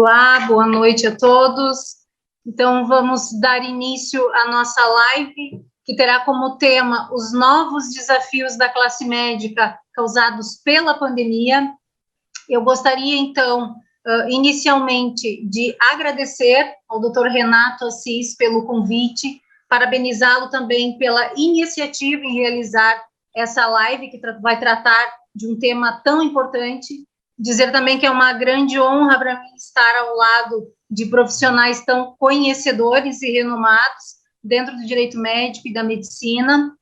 Olá, boa noite a todos. Então, vamos dar início à nossa live, que terá como tema os novos desafios da classe médica causados pela pandemia. Eu gostaria, então, inicialmente, de agradecer ao Dr. Renato Assis pelo convite, parabenizá-lo também pela iniciativa em realizar essa live, que vai tratar de um tema tão importante. Dizer também que é uma grande honra para mim estar ao lado de profissionais tão conhecedores e renomados dentro do direito médico e da medicina.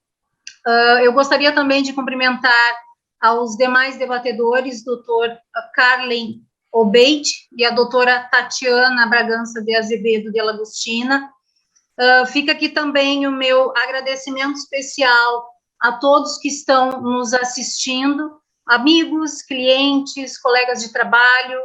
Eu gostaria também de cumprimentar aos demais debatedores, doutor Carlen Obeid e a doutora Tatiana Bragança de Azevedo de Lagostina. Fica aqui também o meu agradecimento especial a todos que estão nos assistindo, amigos, clientes, colegas de trabalho,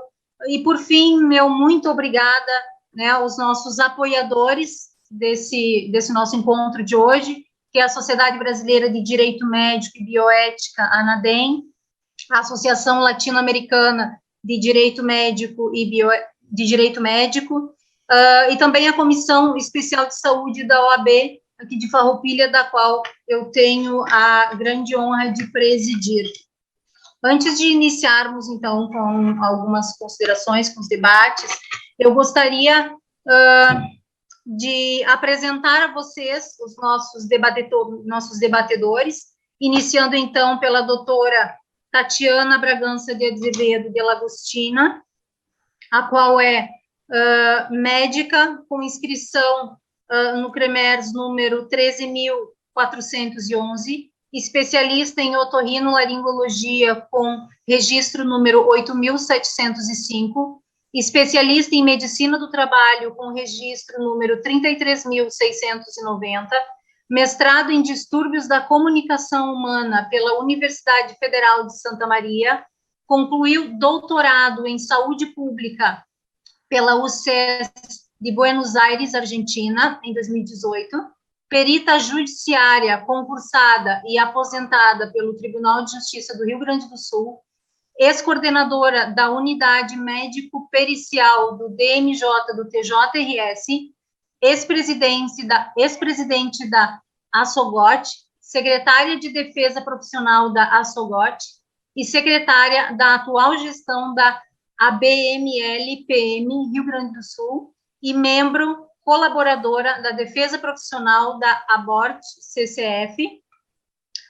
e, por fim, meu muito obrigada, né, aos nossos apoiadores desse nosso encontro de hoje, que é a Sociedade Brasileira de Direito Médico e Bioética, ANADEM, a Associação Latino-Americana de Direito Médico de Direito Médico, e também a Comissão Especial de Saúde da OAB, aqui de Farroupilha, da qual eu tenho a grande honra de presidir. Antes de iniciarmos, então, com algumas considerações, com os debates, eu gostaria de apresentar a vocês os nossos debatedores, iniciando, então, pela doutora Tatiana Bragança de Azevedo de Lagostina, a qual é médica com inscrição no CREMERS número 13.411, especialista em otorrinolaringologia com registro número 8.705, especialista em medicina do trabalho com registro número 33.690, mestrado em distúrbios da comunicação humana pela Universidade Federal de Santa Maria, concluiu doutorado em saúde pública pela UCES de Buenos Aires, Argentina, em 2018, perita judiciária concursada e aposentada pelo Tribunal de Justiça do Rio Grande do Sul, ex-coordenadora da Unidade Médico-Pericial do DMJ do TJRS, ex-presidente da ASOGOT, secretária de Defesa Profissional da ASOGOT e secretária da atual gestão da ABML-PM Rio Grande do Sul e membro colaboradora da Defesa Profissional da ABORT-CCF.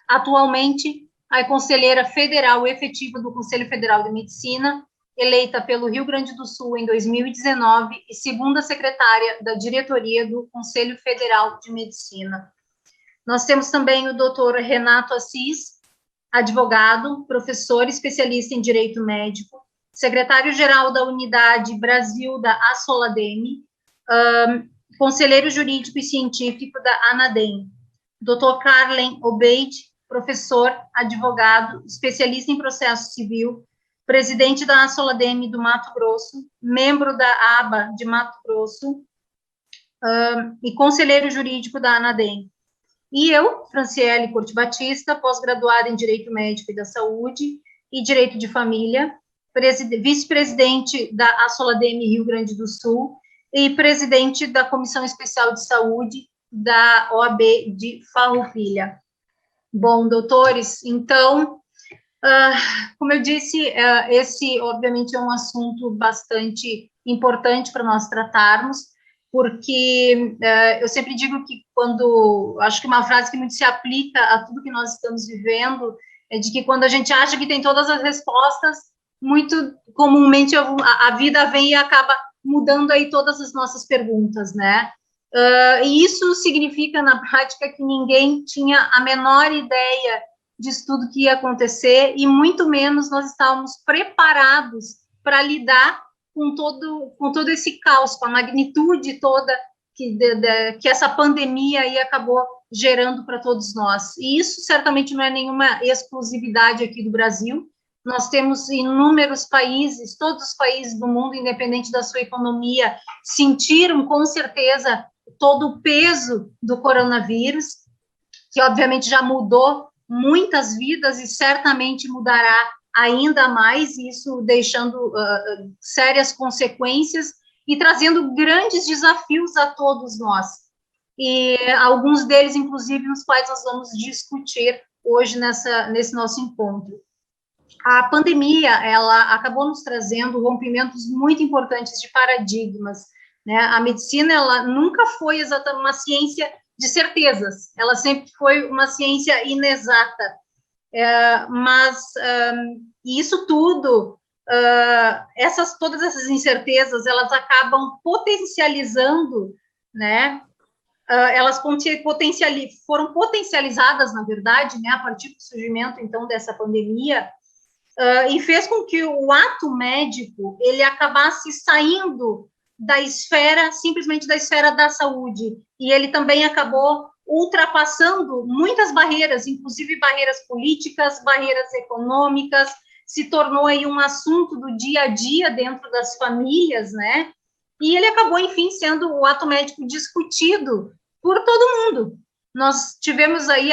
Atualmente, é conselheira federal efetiva do Conselho Federal de Medicina, eleita pelo Rio Grande do Sul em 2019 e segunda secretária da diretoria do Conselho Federal de Medicina. Nós temos também o doutor Renato Assis, advogado, professor especialista em direito médico, secretário-geral da Unidade Brasil da Assoladem, conselheiro jurídico e científico da ANADEM, Dr. Carlen Obeid, professor, advogado, especialista em processo civil, presidente da Assoladem do Mato Grosso, membro da ABA de Mato Grosso e conselheiro jurídico da ANADEM. E eu, Franciele Corte Batista, pós-graduada em Direito Médico e da Saúde e Direito de Família, vice-presidente da Assoladem Rio Grande do Sul, e presidente da Comissão Especial de Saúde da OAB de Farroupilha. Bom, doutores, então, como eu disse, esse, obviamente, é um assunto bastante importante para nós tratarmos, porque eu sempre digo que acho que uma frase que muito se aplica a tudo que nós estamos vivendo, é de que quando a gente acha que tem todas as respostas, muito comumente a vida vem e acaba mudando aí todas as nossas perguntas, né? E isso significa, na prática, que ninguém tinha a menor ideia disso tudo que ia acontecer, e muito menos nós estávamos preparados para lidar com todo esse caos, com a magnitude toda que essa pandemia aí acabou gerando para todos nós. E isso certamente não é nenhuma exclusividade aqui do Brasil. Nós temos inúmeros países, todos os países do mundo, independente da sua economia, sentiram com certeza todo o peso do coronavírus, que obviamente já mudou muitas vidas e certamente mudará ainda mais, isso deixando sérias consequências e trazendo grandes desafios a todos nós. E alguns deles, inclusive, nos quais nós vamos discutir hoje nesse nosso encontro. A pandemia, ela acabou nos trazendo rompimentos muito importantes de paradigmas, né? A medicina, ela nunca foi exatamente uma ciência de certezas, ela sempre foi uma ciência inexata, mas isso tudo, todas essas incertezas, elas acabam potencializando, né? Elas foram potencializadas, na verdade, né, a partir do surgimento, então, dessa pandemia, e fez com que o ato médico, ele acabasse saindo simplesmente da esfera da saúde, e ele também acabou ultrapassando muitas barreiras, inclusive barreiras políticas, barreiras econômicas, se tornou aí um assunto do dia a dia dentro das famílias, né? E ele acabou, enfim, sendo o ato médico discutido por todo mundo. Nós tivemos aí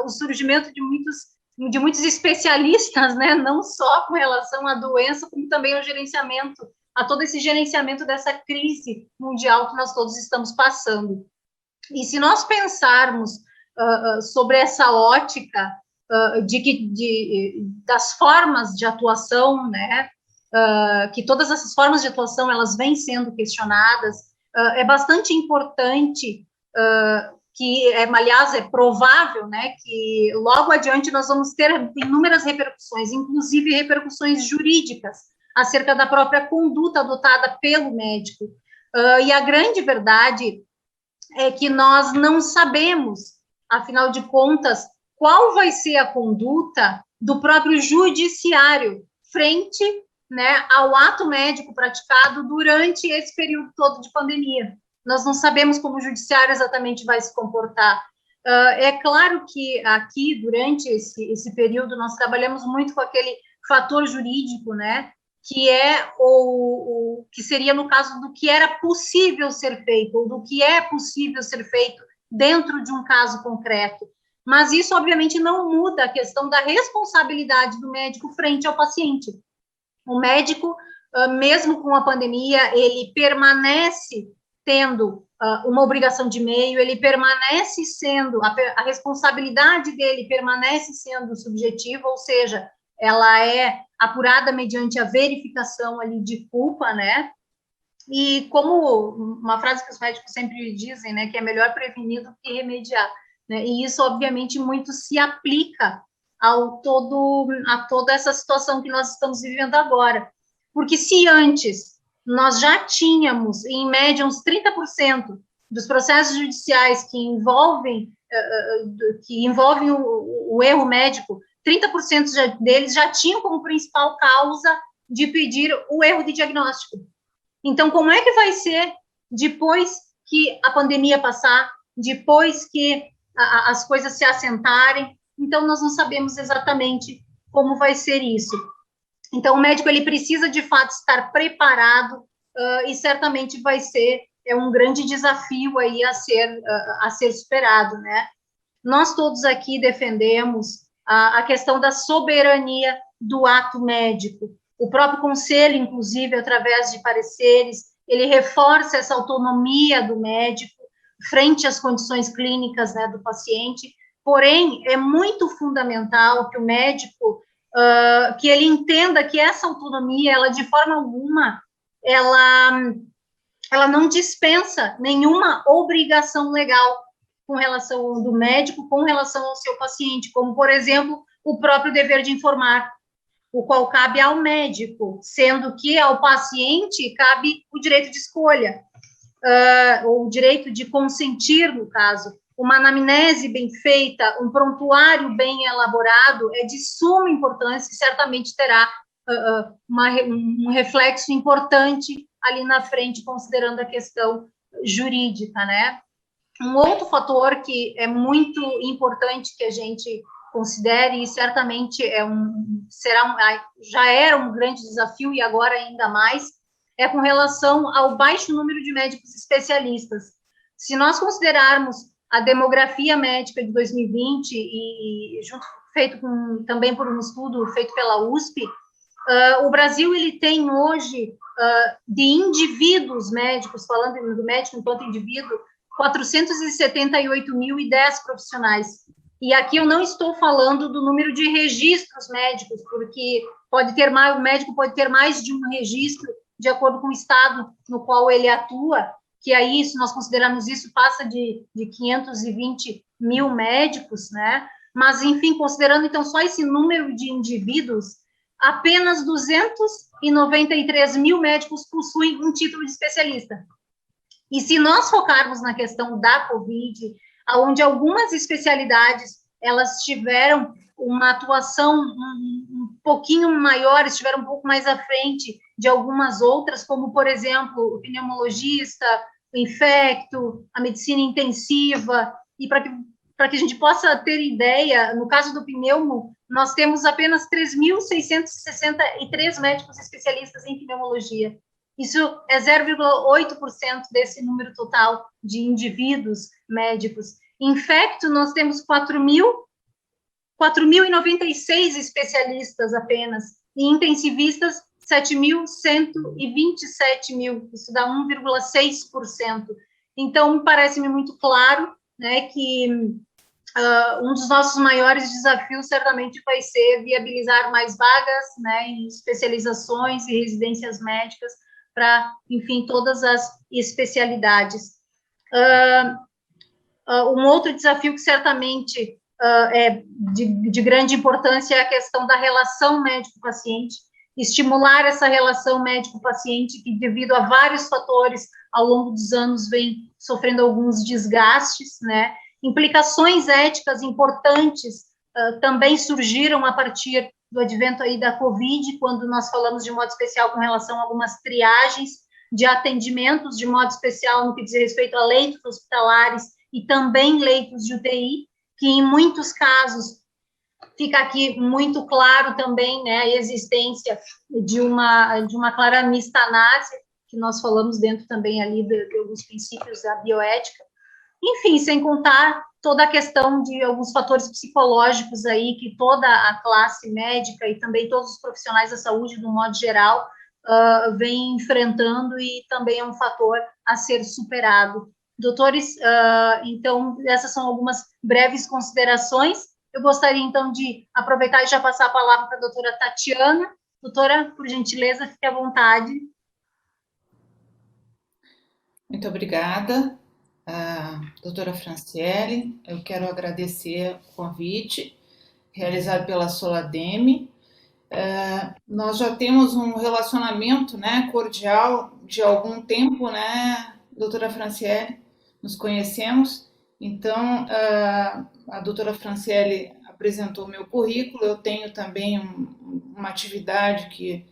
o surgimento de muitos especialistas, né? Não só com relação à doença, como também ao gerenciamento, a todo esse gerenciamento dessa crise mundial que nós todos estamos passando. E se nós pensarmos sobre essa ótica das formas de atuação, né? Que todas essas formas de atuação elas vêm sendo questionadas, é bastante importante aliás, é provável, né, que logo adiante nós vamos ter inúmeras repercussões, inclusive repercussões jurídicas, acerca da própria conduta adotada pelo médico. E a grande verdade é que nós não sabemos, afinal de contas, qual vai ser a conduta do próprio judiciário frente, né, ao ato médico praticado durante esse período todo de pandemia. Nós não sabemos como o judiciário exatamente vai se comportar. É claro que aqui, durante esse período, nós trabalhamos muito com aquele fator jurídico, né, que é o que seria no caso do que era possível ser feito, ou do que é possível ser feito dentro de um caso concreto. Mas isso, obviamente, não muda a questão da responsabilidade do médico frente ao paciente. O médico, mesmo com a pandemia, ele permanece tendo uma obrigação de meio, ele permanece sendo, a responsabilidade dele permanece sendo subjetiva, ou seja, ela é apurada mediante a verificação ali de culpa, né? E como uma frase que os médicos sempre dizem, né, que é melhor prevenir do que remediar, né? E isso, obviamente, muito se aplica a toda essa situação que nós estamos vivendo agora. Porque se antes nós já tínhamos, em média, uns 30% dos processos judiciais que envolvem o erro médico, 30% deles já tinham como principal causa de pedir o erro de diagnóstico. Então, como é que vai ser depois que a pandemia passar, depois que as coisas se assentarem? Então, nós não sabemos exatamente como vai ser isso. Então, o médico, ele precisa, de fato, estar preparado e certamente vai ser um grande desafio aí a ser superado, né? Nós todos aqui defendemos a questão da soberania do ato médico. O próprio conselho, inclusive, através de pareceres, ele reforça essa autonomia do médico frente às condições clínicas, né, do paciente. Porém, é muito fundamental que o médico, que ele entenda que essa autonomia, ela, de forma alguma, ela não dispensa nenhuma obrigação legal com relação do médico, com relação ao seu paciente, como, por exemplo, o próprio dever de informar, o qual cabe ao médico, sendo que ao paciente cabe o direito de escolha, ou o direito de consentir, no caso. Uma anamnese bem feita, um prontuário bem elaborado é de suma importância e certamente terá um reflexo importante ali na frente, considerando a questão jurídica, né? Um outro fator que é muito importante que a gente considere, e certamente já era um grande desafio e agora ainda mais, é com relação ao baixo número de médicos especialistas. Se nós considerarmos a demografia médica de 2020 e feito também por um estudo feito pela USP, o Brasil ele tem hoje, de indivíduos médicos, falando do médico enquanto indivíduo, 478.010 profissionais. E aqui eu não estou falando do número de registros médicos, porque o médico pode ter mais de um registro de acordo com o estado no qual ele atua, que aí, se nós considerarmos isso, passa de 520 mil médicos, né? Mas, enfim, considerando, então, só esse número de indivíduos, apenas 293 mil médicos possuem um título de especialista. E se nós focarmos na questão da Covid, onde algumas especialidades elas tiveram uma atuação um pouquinho maior, estiveram um pouco mais à frente de algumas outras, como, por exemplo, o pneumologista, o infecto, a medicina intensiva, e para que a gente possa ter ideia, no caso do pneumo, nós temos apenas 3.663 médicos especialistas em pneumologia. Isso é 0,8% desse número total de indivíduos médicos. Infecto, nós temos 4.096 especialistas apenas, e intensivistas, 7.127 mil, isso dá 1,6%. Então, parece-me muito claro, né, que um dos nossos maiores desafios certamente vai ser viabilizar mais vagas, né, em especializações e residências médicas para, enfim, todas as especialidades. Um outro desafio que certamente é de grande importância é a questão da relação médico-paciente, estimular essa relação médico-paciente que, devido a vários fatores, ao longo dos anos, vem sofrendo alguns desgastes, né? Implicações éticas importantes também surgiram a partir do advento aí da Covid, quando nós falamos de modo especial com relação a algumas triagens de atendimentos, de modo especial no que diz respeito a leitos hospitalares e também leitos de UTI, que em muitos casos fica aqui muito claro também, né, a existência de uma clara mistanásia, que nós falamos dentro também ali de alguns princípios da bioética. Enfim, sem contar toda a questão de alguns fatores psicológicos aí que toda a classe médica e também todos os profissionais da saúde, do modo geral, vem enfrentando, e também é um fator a ser superado. Doutores, então, essas são algumas breves considerações. Eu gostaria, então, de aproveitar e já passar a palavra para a doutora Tatiana. Doutora, por gentileza, fique à vontade. Muito obrigada, doutora Franciele. Eu quero agradecer o convite realizado pela Solademe. Nós já temos um relacionamento, né, cordial de algum tempo, né, doutora Franciele? Nos conhecemos. Então, a doutora Franciele apresentou meu currículo. Eu tenho também uma atividade que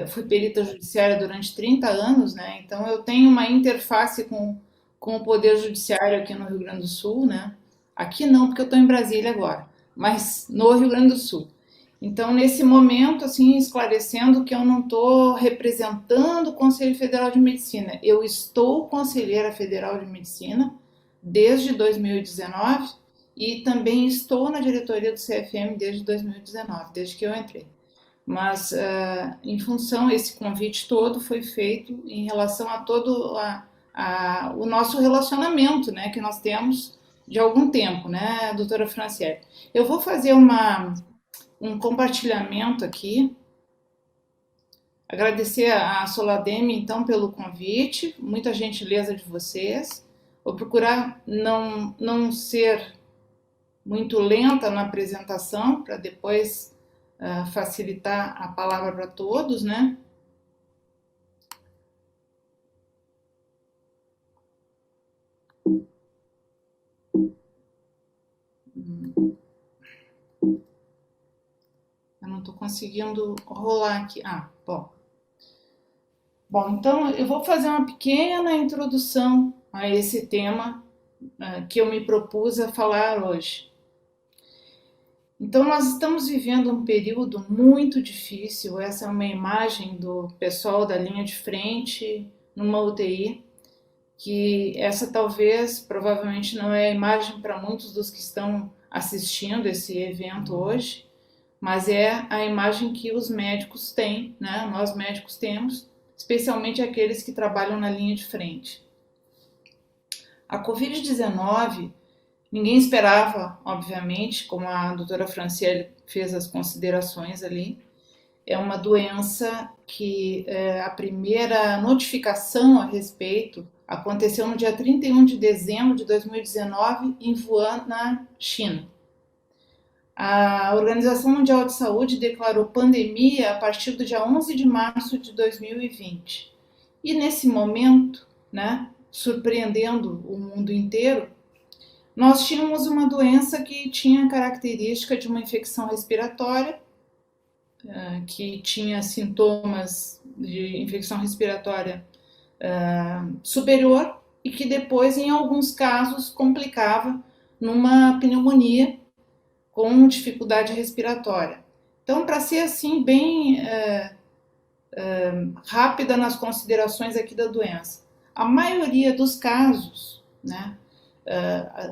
fui perita judiciária durante 30 anos, né? Então eu tenho uma interface com o Poder Judiciário aqui no Rio Grande do Sul, né? Aqui não, porque eu estou em Brasília agora, mas no Rio Grande do Sul. Então, nesse momento, assim, esclarecendo que eu não estou representando o Conselho Federal de Medicina, eu estou conselheira federal de medicina desde 2019 e também estou na diretoria do CFM desde 2019, desde que eu entrei. Mas, em função, esse convite todo foi feito em relação a todo o nosso relacionamento, né, que nós temos de algum tempo, né, doutora Franciele? Eu vou fazer um compartilhamento aqui. Agradecer a Solademe, então, pelo convite, muita gentileza de vocês. Vou procurar não ser muito lenta na apresentação, para depois facilitar a palavra para todos, né? Eu não estou conseguindo rolar aqui. Bom. Bom, então eu vou fazer uma pequena introdução a esse tema que eu me propus a falar hoje. Então, nós estamos vivendo um período muito difícil. Essa é uma imagem do pessoal da linha de frente numa UTI, que essa talvez, provavelmente, não é a imagem para muitos dos que estão assistindo esse evento hoje, mas é a imagem que os médicos têm, né? Nós médicos temos, especialmente aqueles que trabalham na linha de frente. A Covid-19, ninguém esperava, obviamente, como a doutora Franciele fez as considerações ali, é uma doença que a primeira notificação a respeito aconteceu no dia 31 de dezembro de 2019 em Wuhan, na China. A Organização Mundial de Saúde declarou pandemia a partir do dia 11 de março de 2020. E nesse momento, né, surpreendendo o mundo inteiro, nós tínhamos uma doença que tinha a característica de uma infecção respiratória, que tinha sintomas de infecção respiratória superior e que depois, em alguns casos, complicava numa pneumonia com dificuldade respiratória. Então, para ser assim bem rápida nas considerações aqui da doença, a maioria dos casos, né,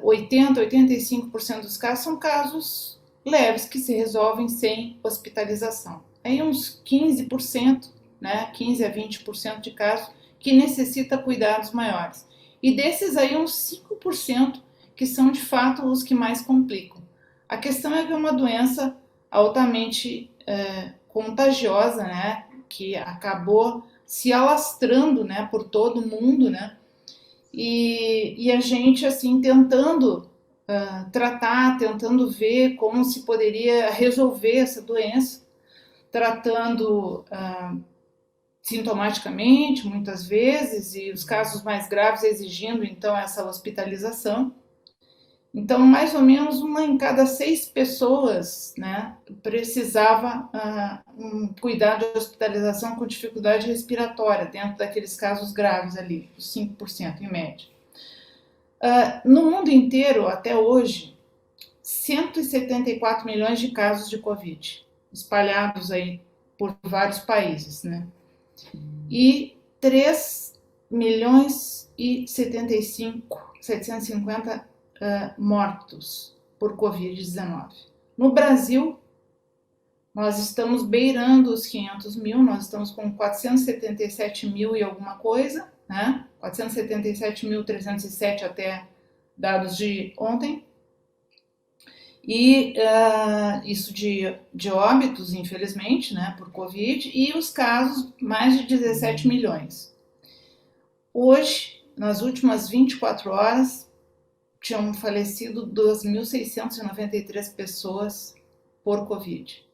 80-85% dos casos são casos leves que se resolvem sem hospitalização. Aí uns 15%, né, 15 a 20% de casos que necessita cuidados maiores. E desses aí uns 5% que são de fato os que mais complicam. A questão é que é uma doença altamente contagiosa, né, que acabou se alastrando, né, por todo o mundo, né, e a gente assim tentando tratar, tentando ver como se poderia resolver essa doença, tratando sintomaticamente muitas vezes e os casos mais graves exigindo então essa hospitalização. Então, mais ou menos uma em cada 6 pessoas, né, precisava um cuidado de hospitalização com dificuldade respiratória, dentro daqueles casos graves ali, os 5% em média. No mundo inteiro, até hoje, 174 milhões de casos de Covid, espalhados aí por vários países, né? E 3 milhões e 750 mortos por Covid-19. No Brasil, nós estamos beirando os 500 mil, nós estamos com 477 mil e alguma coisa, né? 477.307 até dados de ontem. E isso de óbitos, infelizmente, né, por Covid, e os casos, mais de 17 milhões. Hoje, nas últimas 24 horas, tinham falecido 2.693 pessoas por Covid.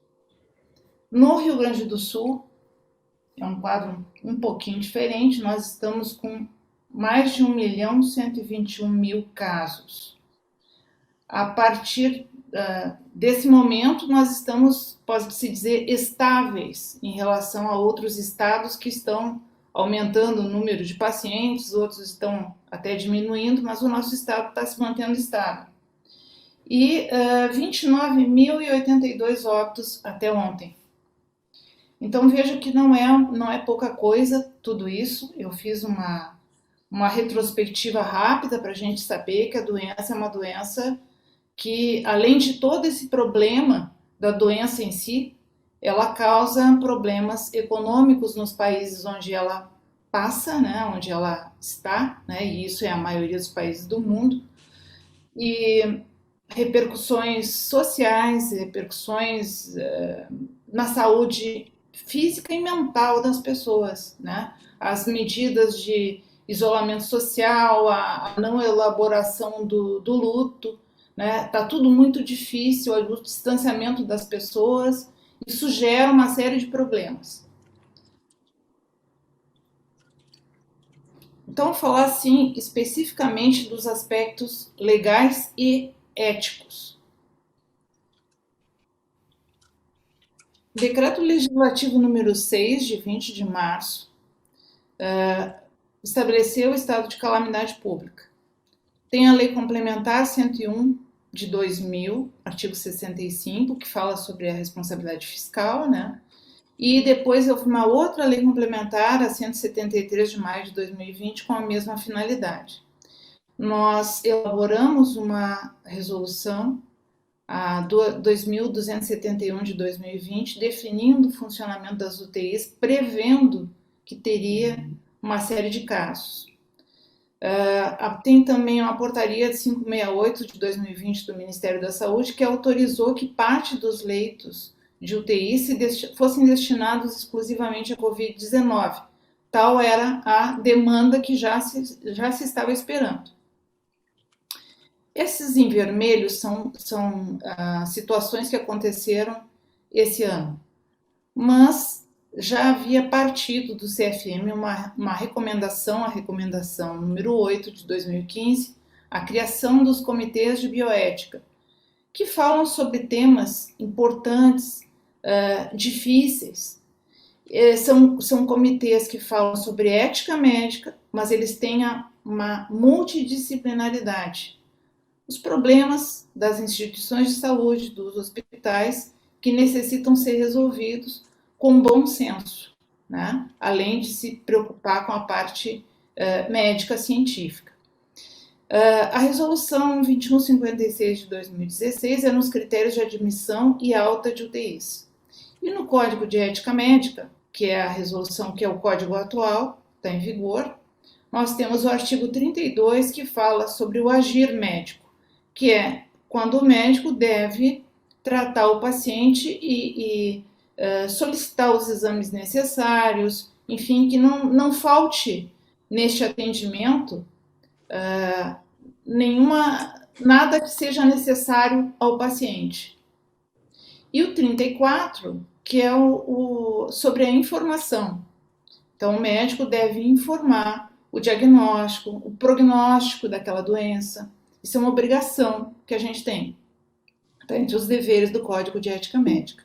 No Rio Grande do Sul, é um quadro um pouquinho diferente, nós estamos com mais de 1.121.000 casos. A partir desse momento, nós estamos, pode-se dizer, estáveis em relação a outros estados que estão aumentando o número de pacientes, outros estão até diminuindo, mas o nosso estado está se mantendo estável. E 29.082 óbitos até ontem. Então veja que não é pouca coisa tudo isso. Eu fiz uma retrospectiva rápida para a gente saber que a doença é uma doença que, além de todo esse problema da doença em si, ela causa problemas econômicos nos países onde ela passa, né, onde ela está, né, e isso é a maioria dos países do mundo, e repercussões sociais, repercussões na saúde física e mental das pessoas, né, as medidas de isolamento social, a não elaboração do luto, né, tá tudo muito difícil, o distanciamento das pessoas. Isso gera uma série de problemas. Então, falar assim especificamente dos aspectos legais e éticos. O Decreto Legislativo número 6, de 20 de março, estabeleceu o estado de calamidade pública. Tem a Lei Complementar 101 de 2000, artigo 65, que fala sobre a responsabilidade fiscal, né? E depois houve uma outra lei complementar, a 173 de maio de 2020, com a mesma finalidade. Nós elaboramos uma resolução a 2.271 de 2020, definindo o funcionamento das UTIs, prevendo que teria uma série de casos. Tem também uma portaria de 568 de 2020 do Ministério da Saúde que autorizou que parte dos leitos de UTI fossem destinados exclusivamente à Covid-19. Tal era a demanda que já se estava esperando. Esses em vermelho são situações que aconteceram esse ano, mas já havia partido do CFM uma recomendação, a recomendação número 8 de 2015, a criação dos comitês de bioética, que falam sobre temas importantes, difíceis. São comitês que falam sobre ética médica, mas eles têm uma multidisciplinaridade. Os problemas das instituições de saúde, dos hospitais, que necessitam ser resolvidos com bom senso, né? Além de se preocupar com a parte médica científica. A resolução 2156 de 2016 é nos critérios de admissão e alta de UTIs. E no Código de Ética Médica, que é a resolução que é o código atual, está em vigor, nós temos o artigo 32 que fala sobre o agir médico, que é quando o médico deve tratar o paciente e solicitar os exames necessários, enfim, que não falte neste atendimento nada que seja necessário ao paciente. E o 34, que é sobre a informação. Então, o médico deve informar o diagnóstico, o prognóstico daquela doença. Isso é uma obrigação que a gente tem. Está entre os deveres do Código de Ética Médica.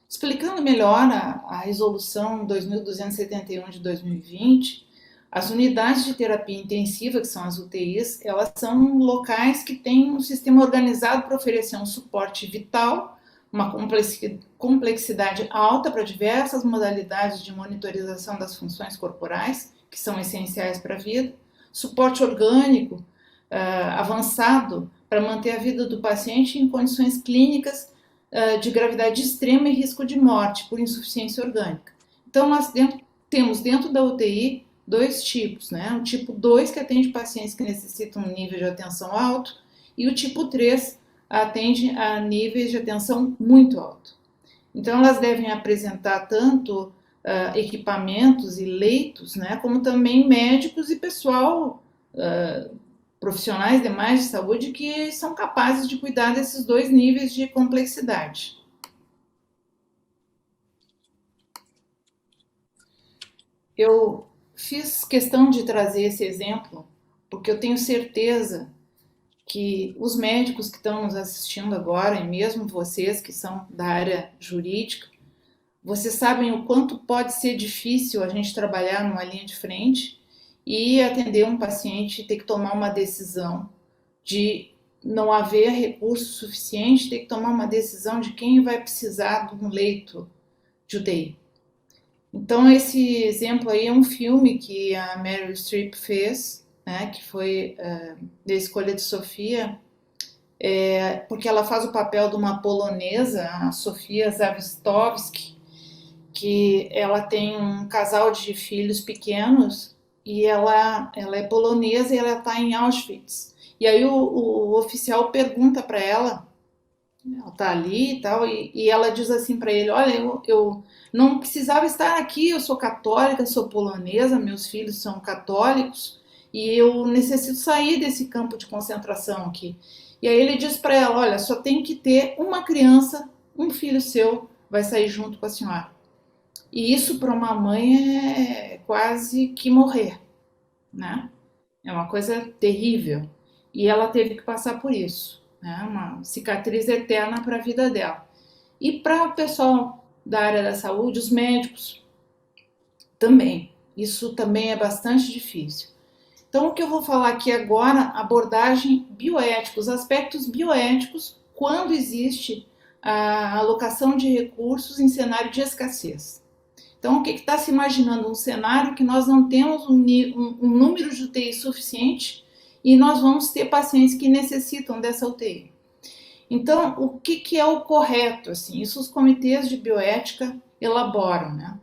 Explicando melhor a resolução 2271 de 2020, as unidades de terapia intensiva, que são as UTIs, elas são locais que têm um sistema organizado para oferecer um suporte vital, uma complexidade alta para diversas modalidades de monitorização das funções corporais, que são essenciais para a vida, suporte orgânico avançado para manter a vida do paciente em condições clínicas de gravidade extrema e risco de morte por insuficiência orgânica. Então, nós temos dentro da UTI dois tipos, né? O tipo 2, que atende pacientes que necessitam um nível de atenção alto, e o tipo 3 atende a níveis de atenção muito alto. Então, elas devem apresentar tanto equipamentos e leitos, né, como também médicos e pessoal, profissionais demais de saúde que são capazes de cuidar desses dois níveis de complexidade. Eu fiz questão de trazer esse exemplo porque eu tenho certeza que os médicos que estão nos assistindo agora, e mesmo vocês que são da área jurídica, vocês sabem o quanto pode ser difícil a gente trabalhar numa linha de frente e atender um paciente e ter que tomar uma decisão de não haver recurso suficiente, ter que tomar uma decisão de quem vai precisar de um leito de UTI. Então, esse exemplo aí é um filme que a Meryl Streep fez, né, que foi da Escolha de Sofia, porque ela faz o papel de uma polonesa, a Sofia Zawistowski, que ela tem um casal de filhos pequenos e ela é polonesa e ela está em Auschwitz. E aí o oficial pergunta para ela está ali e tal, e ela diz assim para ele, olha, eu não precisava estar aqui, eu sou católica, sou polonesa, meus filhos são católicos, e eu necessito sair desse campo de concentração aqui. E aí ele diz para ela, olha, só tem que ter uma criança, um filho seu vai sair junto com a senhora. E isso para uma mãe é quase que morrer, né? É uma coisa terrível. E ela teve que passar por isso, né? Uma cicatriz eterna para a vida dela. E para o pessoal da área da saúde, os médicos também. Isso também é bastante difícil. Então, o que eu vou falar aqui agora, abordagem bioética, os aspectos bioéticos quando existe a alocação de recursos em cenário de escassez. Então, o que está se imaginando? Um cenário que nós não temos um número de UTI suficiente e nós vamos ter pacientes que necessitam dessa UTI. Então, o que é o correto? Assim, isso os comitês de bioética elaboram, né?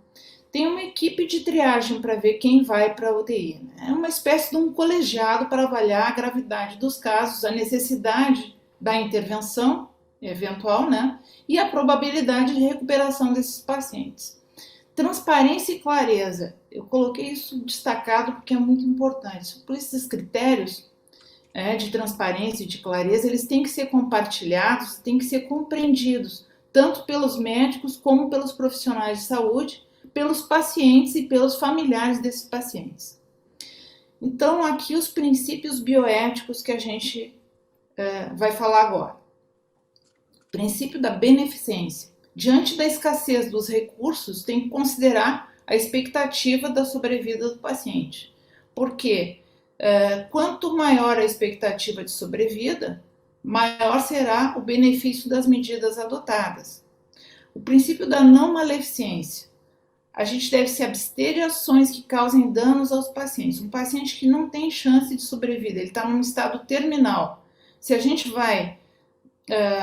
Tem uma equipe de triagem para ver quem vai para a UTI. Né? É uma espécie de um colegiado para avaliar a gravidade dos casos, a necessidade da intervenção eventual, né? E a probabilidade de recuperação desses pacientes. Transparência e clareza. Eu coloquei isso destacado porque é muito importante. Por esses critérios de transparência e de clareza, eles têm que ser compartilhados, têm que ser compreendidos, tanto pelos médicos como pelos profissionais de saúde, pelos pacientes e pelos familiares desses pacientes. Então, aqui os princípios bioéticos que a gente vai falar agora. Princípio da beneficência. Diante da escassez dos recursos, tem que considerar a expectativa da sobrevida do paciente. Porque quanto maior a expectativa de sobrevida, maior será o benefício das medidas adotadas. O princípio da não maleficência. A gente deve se abster de ações que causem danos aos pacientes. Um paciente que não tem chance de sobrevida, ele está num estado terminal. Se a gente vai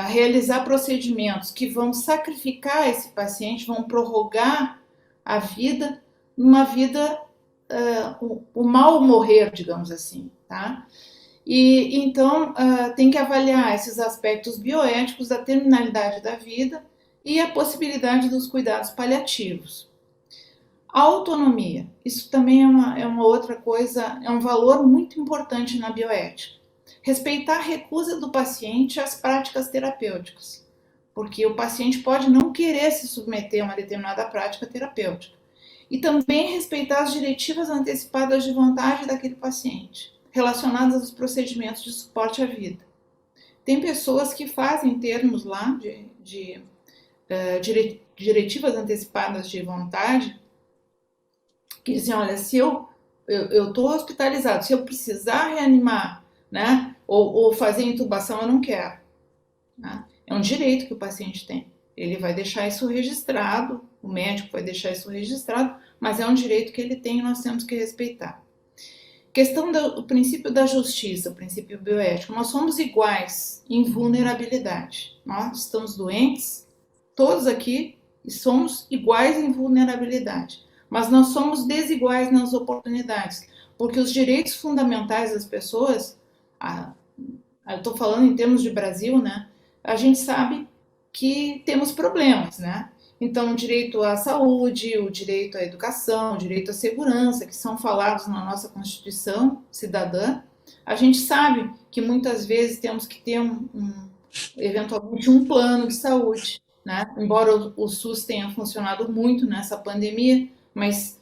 realizar procedimentos que vão sacrificar esse paciente, vão prorrogar a vida, uma vida, o mal morrer, digamos assim, tá? E então tem que avaliar esses aspectos bioéticos da terminalidade da vida e a possibilidade dos cuidados paliativos. A autonomia, isso também é uma outra coisa, é um valor muito importante na bioética. Respeitar a recusa do paciente às práticas terapêuticas, porque o paciente pode não querer se submeter a uma determinada prática terapêutica. E também respeitar as diretivas antecipadas de vontade daquele paciente, relacionadas aos procedimentos de suporte à vida. Tem pessoas que fazem termos lá de diretivas antecipadas de vontade, que dizem, olha, se eu estou hospitalizado, se eu precisar reanimar, né, ou fazer intubação, eu não quero. Né? É um direito que o paciente tem. Ele vai deixar isso registrado, o médico vai deixar isso registrado, mas é um direito que ele tem e nós temos que respeitar. Questão do princípio da justiça, o princípio bioético. Nós somos iguais em vulnerabilidade. Nós estamos doentes, todos aqui, e somos iguais em vulnerabilidade. Mas nós somos desiguais nas oportunidades, porque os direitos fundamentais das pessoas, eu estou falando em termos de Brasil, né? A gente sabe que temos problemas, né? Então, o direito à saúde, o direito à educação, o direito à segurança, que são falados na nossa Constituição cidadã, a gente sabe que muitas vezes temos que ter eventualmente um plano de saúde, né? Embora o SUS tenha funcionado muito nessa pandemia, mas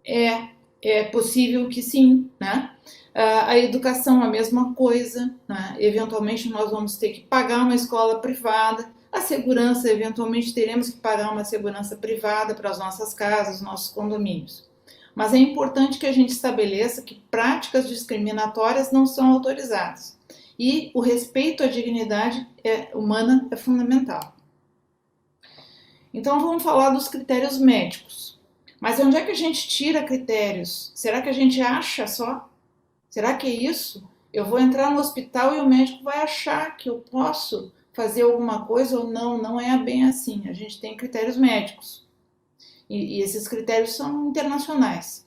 é possível que sim, né? A educação, a mesma coisa, né? Eventualmente nós vamos ter que pagar uma escola privada, a segurança, eventualmente teremos que pagar uma segurança privada para as nossas casas, nossos condomínios. Mas é importante que a gente estabeleça que práticas discriminatórias não são autorizadas e o respeito à dignidade humana é fundamental. Então vamos falar dos critérios médicos. Mas onde é que a gente tira critérios? Será que a gente acha só? Será que é isso? Eu vou entrar no hospital e o médico vai achar que eu posso fazer alguma coisa ou não? Não é bem assim. A gente tem critérios médicos. E esses critérios são internacionais.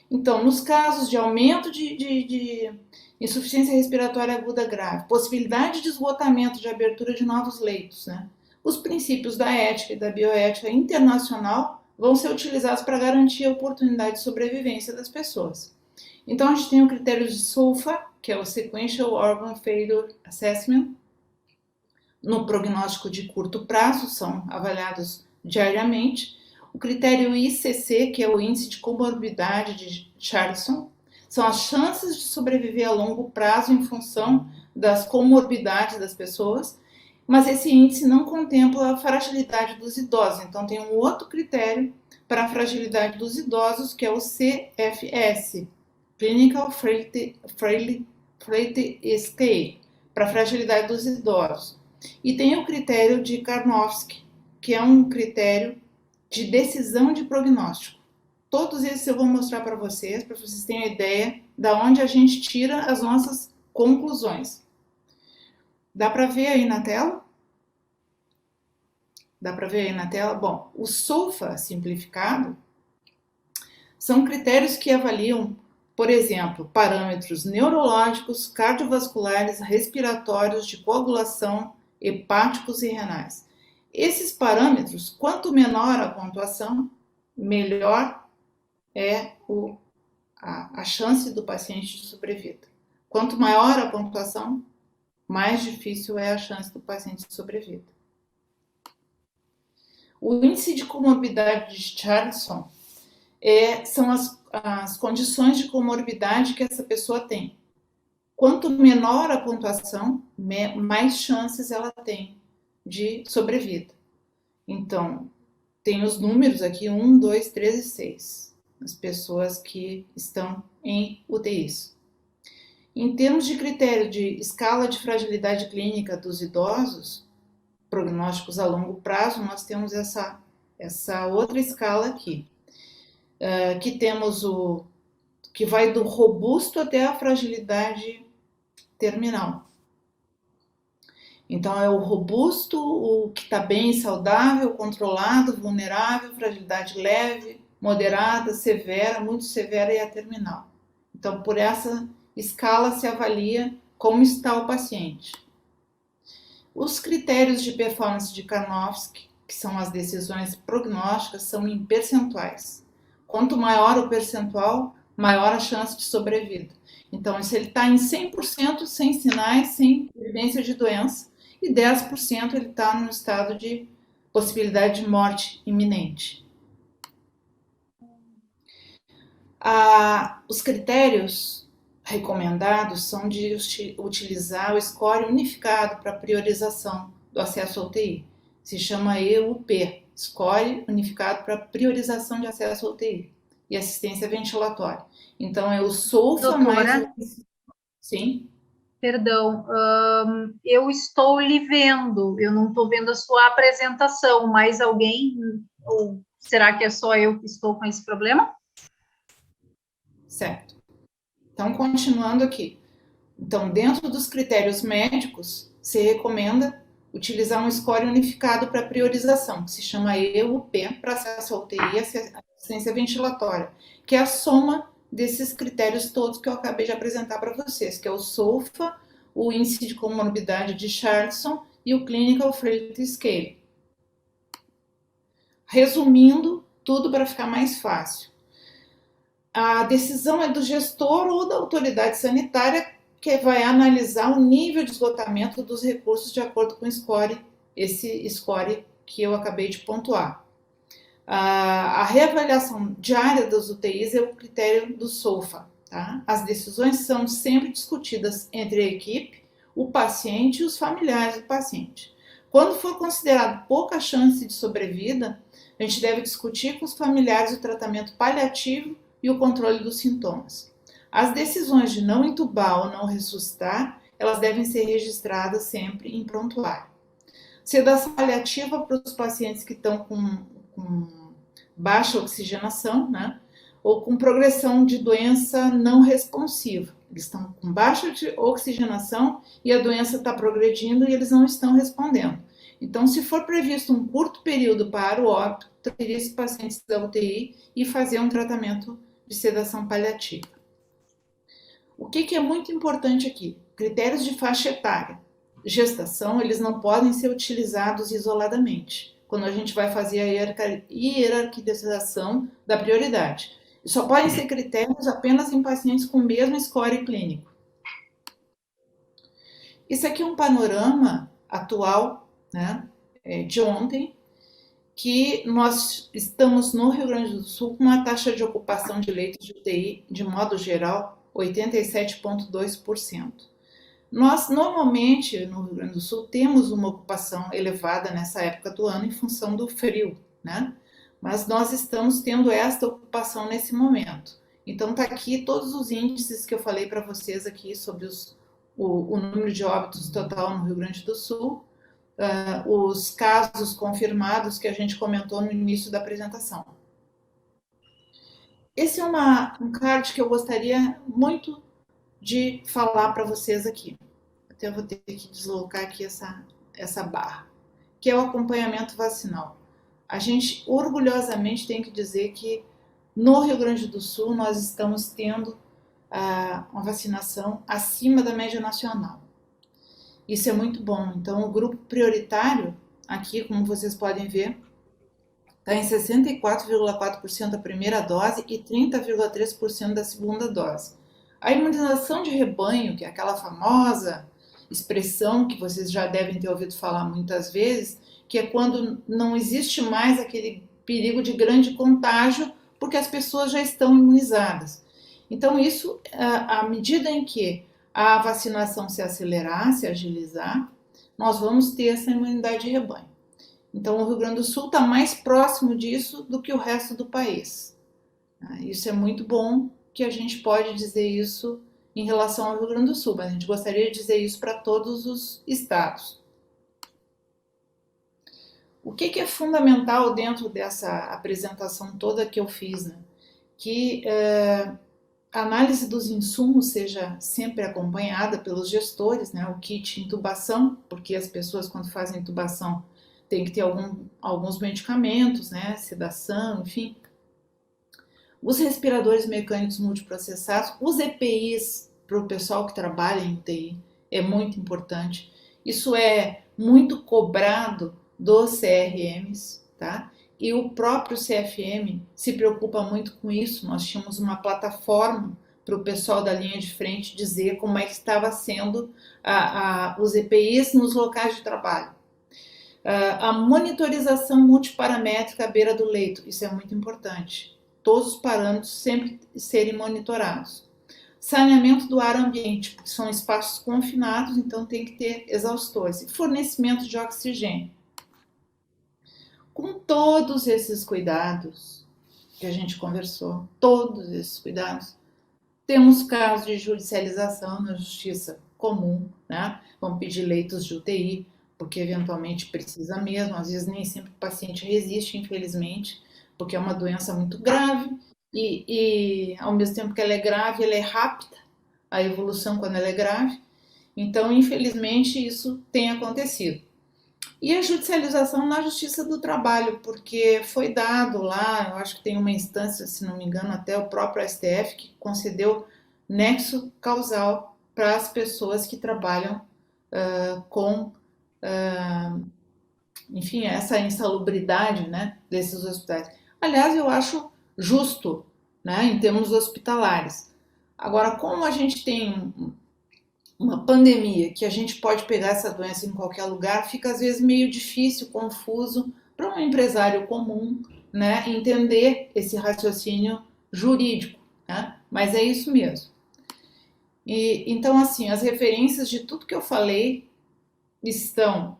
Então, nos casos de aumento de insuficiência respiratória aguda grave, possibilidade de esgotamento de abertura de novos leitos, né? Os princípios da ética e da bioética internacional vão ser utilizados para garantir a oportunidade de sobrevivência das pessoas. Então, a gente tem o critério de SOFA, que é o Sequential Organ Failure Assessment. No prognóstico de curto prazo, são avaliados diariamente. O critério ICC, que é o Índice de Comorbidade de Charlson, são as chances de sobreviver a longo prazo em função das comorbidades das pessoas, mas esse índice não contempla a fragilidade dos idosos. Então, tem um outro critério para a fragilidade dos idosos, que é o CFS, Clinical Frailty Scale, para a fragilidade dos idosos. E tem o critério de Karnofsky, que é um critério de decisão de prognóstico. todos esses eu vou mostrar para vocês terem a ideia da onde a gente tira as nossas conclusões. Dá para ver aí na tela? Dá para ver aí na tela? Bom, o SOFA simplificado são critérios que avaliam, por exemplo, parâmetros neurológicos, cardiovasculares, respiratórios, de coagulação, hepáticos e renais. Esses parâmetros, quanto menor a pontuação, melhor é a chance do paciente de sobrevida. Quanto maior a pontuação, mais difícil é a chance do paciente de sobrevida. O índice de comorbidade de Charlson são as condições de comorbidade que essa pessoa tem. Quanto menor a pontuação, mais chances ela tem de sobrevida. Então, tem os números aqui, 1, 2, 3 e 6, as pessoas que estão em UTIs. Em termos de critério de escala de fragilidade clínica dos idosos, prognósticos a longo prazo, nós temos essa outra escala aqui, que temos que vai do robusto até a fragilidade terminal. Então, é o robusto, o que está bem saudável, controlado, vulnerável, fragilidade leve, moderada, severa, muito severa e a terminal. Então, por essa escala se avalia como está o paciente. Os critérios de performance de Karnofsky, que são as decisões prognósticas, são em percentuais. Quanto maior o percentual, maior a chance de sobrevida. Então, se ele está em 100% sem sinais, sem evidência de doença, e 10% ele está no estado de possibilidade de morte iminente. Os critérios recomendados são de utilizar o score unificado para priorização do acesso à UTI. Se chama EUP, Score Unificado para Priorização de Acesso à UTI e Assistência Ventilatória. Então, é o SOFA mais... Sim? Perdão, eu estou lhe vendo, eu não estou vendo a sua apresentação, mais alguém, ou será que é só eu que estou com esse problema? Certo. Então, continuando aqui. Então, dentro dos critérios médicos, se recomenda utilizar um score unificado para priorização, que se chama EUP, para acesso à UTI e assistência ventilatória, que é a soma desses critérios todos que eu acabei de apresentar para vocês, que é o SOFA, o índice de comorbidade de Charlson e o Clinical Frailty Scale. Resumindo, tudo para ficar mais fácil. A decisão é do gestor ou da autoridade sanitária que vai analisar o nível de esgotamento dos recursos de acordo com o score, esse score que eu acabei de pontuar. A reavaliação diária das UTIs é o critério do SOFA. Tá? As decisões são sempre discutidas entre a equipe, o paciente e os familiares do paciente. Quando for considerado pouca chance de sobrevida, a gente deve discutir com os familiares o tratamento paliativo e o controle dos sintomas. As decisões de não entubar ou não ressuscitar, elas devem ser registradas sempre em prontuário. Sedação paliativa para os pacientes que estão com baixa oxigenação, né? Ou com progressão de doença não responsiva. Eles estão com baixa oxigenação e a doença está progredindo e eles não estão respondendo. Então, se for previsto um curto período para o óbito, tratar esses pacientes da UTI e fazer um tratamento de sedação paliativa. O que é muito importante aqui? Critérios de faixa etária. Gestação, eles não podem ser utilizados isoladamente, quando a gente vai fazer a hierarquização da prioridade. Só podem ser critérios apenas em pacientes com o mesmo score clínico. Isso aqui é um panorama atual, né, de ontem, que nós estamos no Rio Grande do Sul com uma taxa de ocupação de leitos de UTI, de modo geral, 87,2%. Nós, normalmente, no Rio Grande do Sul, temos uma ocupação elevada nessa época do ano em função do frio, né? Mas nós estamos tendo esta ocupação nesse momento. Então, está aqui todos os índices que eu falei para vocês aqui sobre o número de óbitos total no Rio Grande do Sul, os casos confirmados que a gente comentou no início da apresentação. esse é um card que eu gostaria muito de falar para vocês aqui. Até eu vou ter que deslocar aqui essa barra, que é o acompanhamento vacinal. A gente orgulhosamente tem que dizer que no Rio Grande do Sul nós estamos tendo uma vacinação acima da média nacional. Isso é muito bom. Então, o grupo prioritário, aqui, como vocês podem ver, está em 64,4% da primeira dose e 30,3% da segunda dose. A imunização de rebanho, que é aquela famosa expressão que vocês já devem ter ouvido falar muitas vezes, que é quando não existe mais aquele perigo de grande contágio, porque as pessoas já estão imunizadas. Então, isso, à medida em que a vacinação se acelerar, se agilizar, nós vamos ter essa imunidade de rebanho. Então, o Rio Grande do Sul está mais próximo disso do que o resto do país. Isso é muito bom, que a gente pode dizer isso em relação ao Rio Grande do Sul, mas a gente gostaria de dizer isso para todos os estados. O que é fundamental dentro dessa apresentação toda que eu fiz, né? Que a análise dos insumos seja sempre acompanhada pelos gestores, né? O kit intubação, porque as pessoas quando fazem intubação tem que ter alguns medicamentos, né? Sedação, enfim. Os respiradores mecânicos multiprocessados, os EPIs para o pessoal que trabalha em UTI, é muito importante. Isso é muito cobrado dos CRMs, tá? E o próprio CFM se preocupa muito com isso. Nós tínhamos uma plataforma para o pessoal da linha de frente dizer como é que estava sendo os EPIs nos locais de trabalho. A monitorização multiparamétrica à beira do leito, isso é muito importante. Todos os parâmetros sempre serem monitorados. Saneamento do ar ambiente, porque são espaços confinados, então tem que ter exaustores. E fornecimento de oxigênio. Com todos esses cuidados que a gente conversou, todos esses cuidados, temos casos de judicialização na justiça comum, né? Vão pedir leitos de UTI, porque eventualmente precisa mesmo, às vezes nem sempre o paciente resiste, infelizmente, porque é uma doença muito grave e ao mesmo tempo que ela é grave, ela é rápida, a evolução quando ela é grave. Então, infelizmente, isso tem acontecido. E a judicialização na Justiça do Trabalho, porque foi dado lá, eu acho que tem uma instância, se não me engano, até o próprio STF, que concedeu nexo causal para as pessoas que trabalham com, enfim, essa insalubridade, né, desses hospitais. Aliás, eu acho justo, né, em termos hospitalares. Agora, como a gente tem uma pandemia, que a gente pode pegar essa doença em qualquer lugar, fica às vezes meio difícil, confuso para um empresário comum, né, entender esse raciocínio jurídico, né? Mas é isso mesmo. E então, assim, as referências de tudo que eu falei estão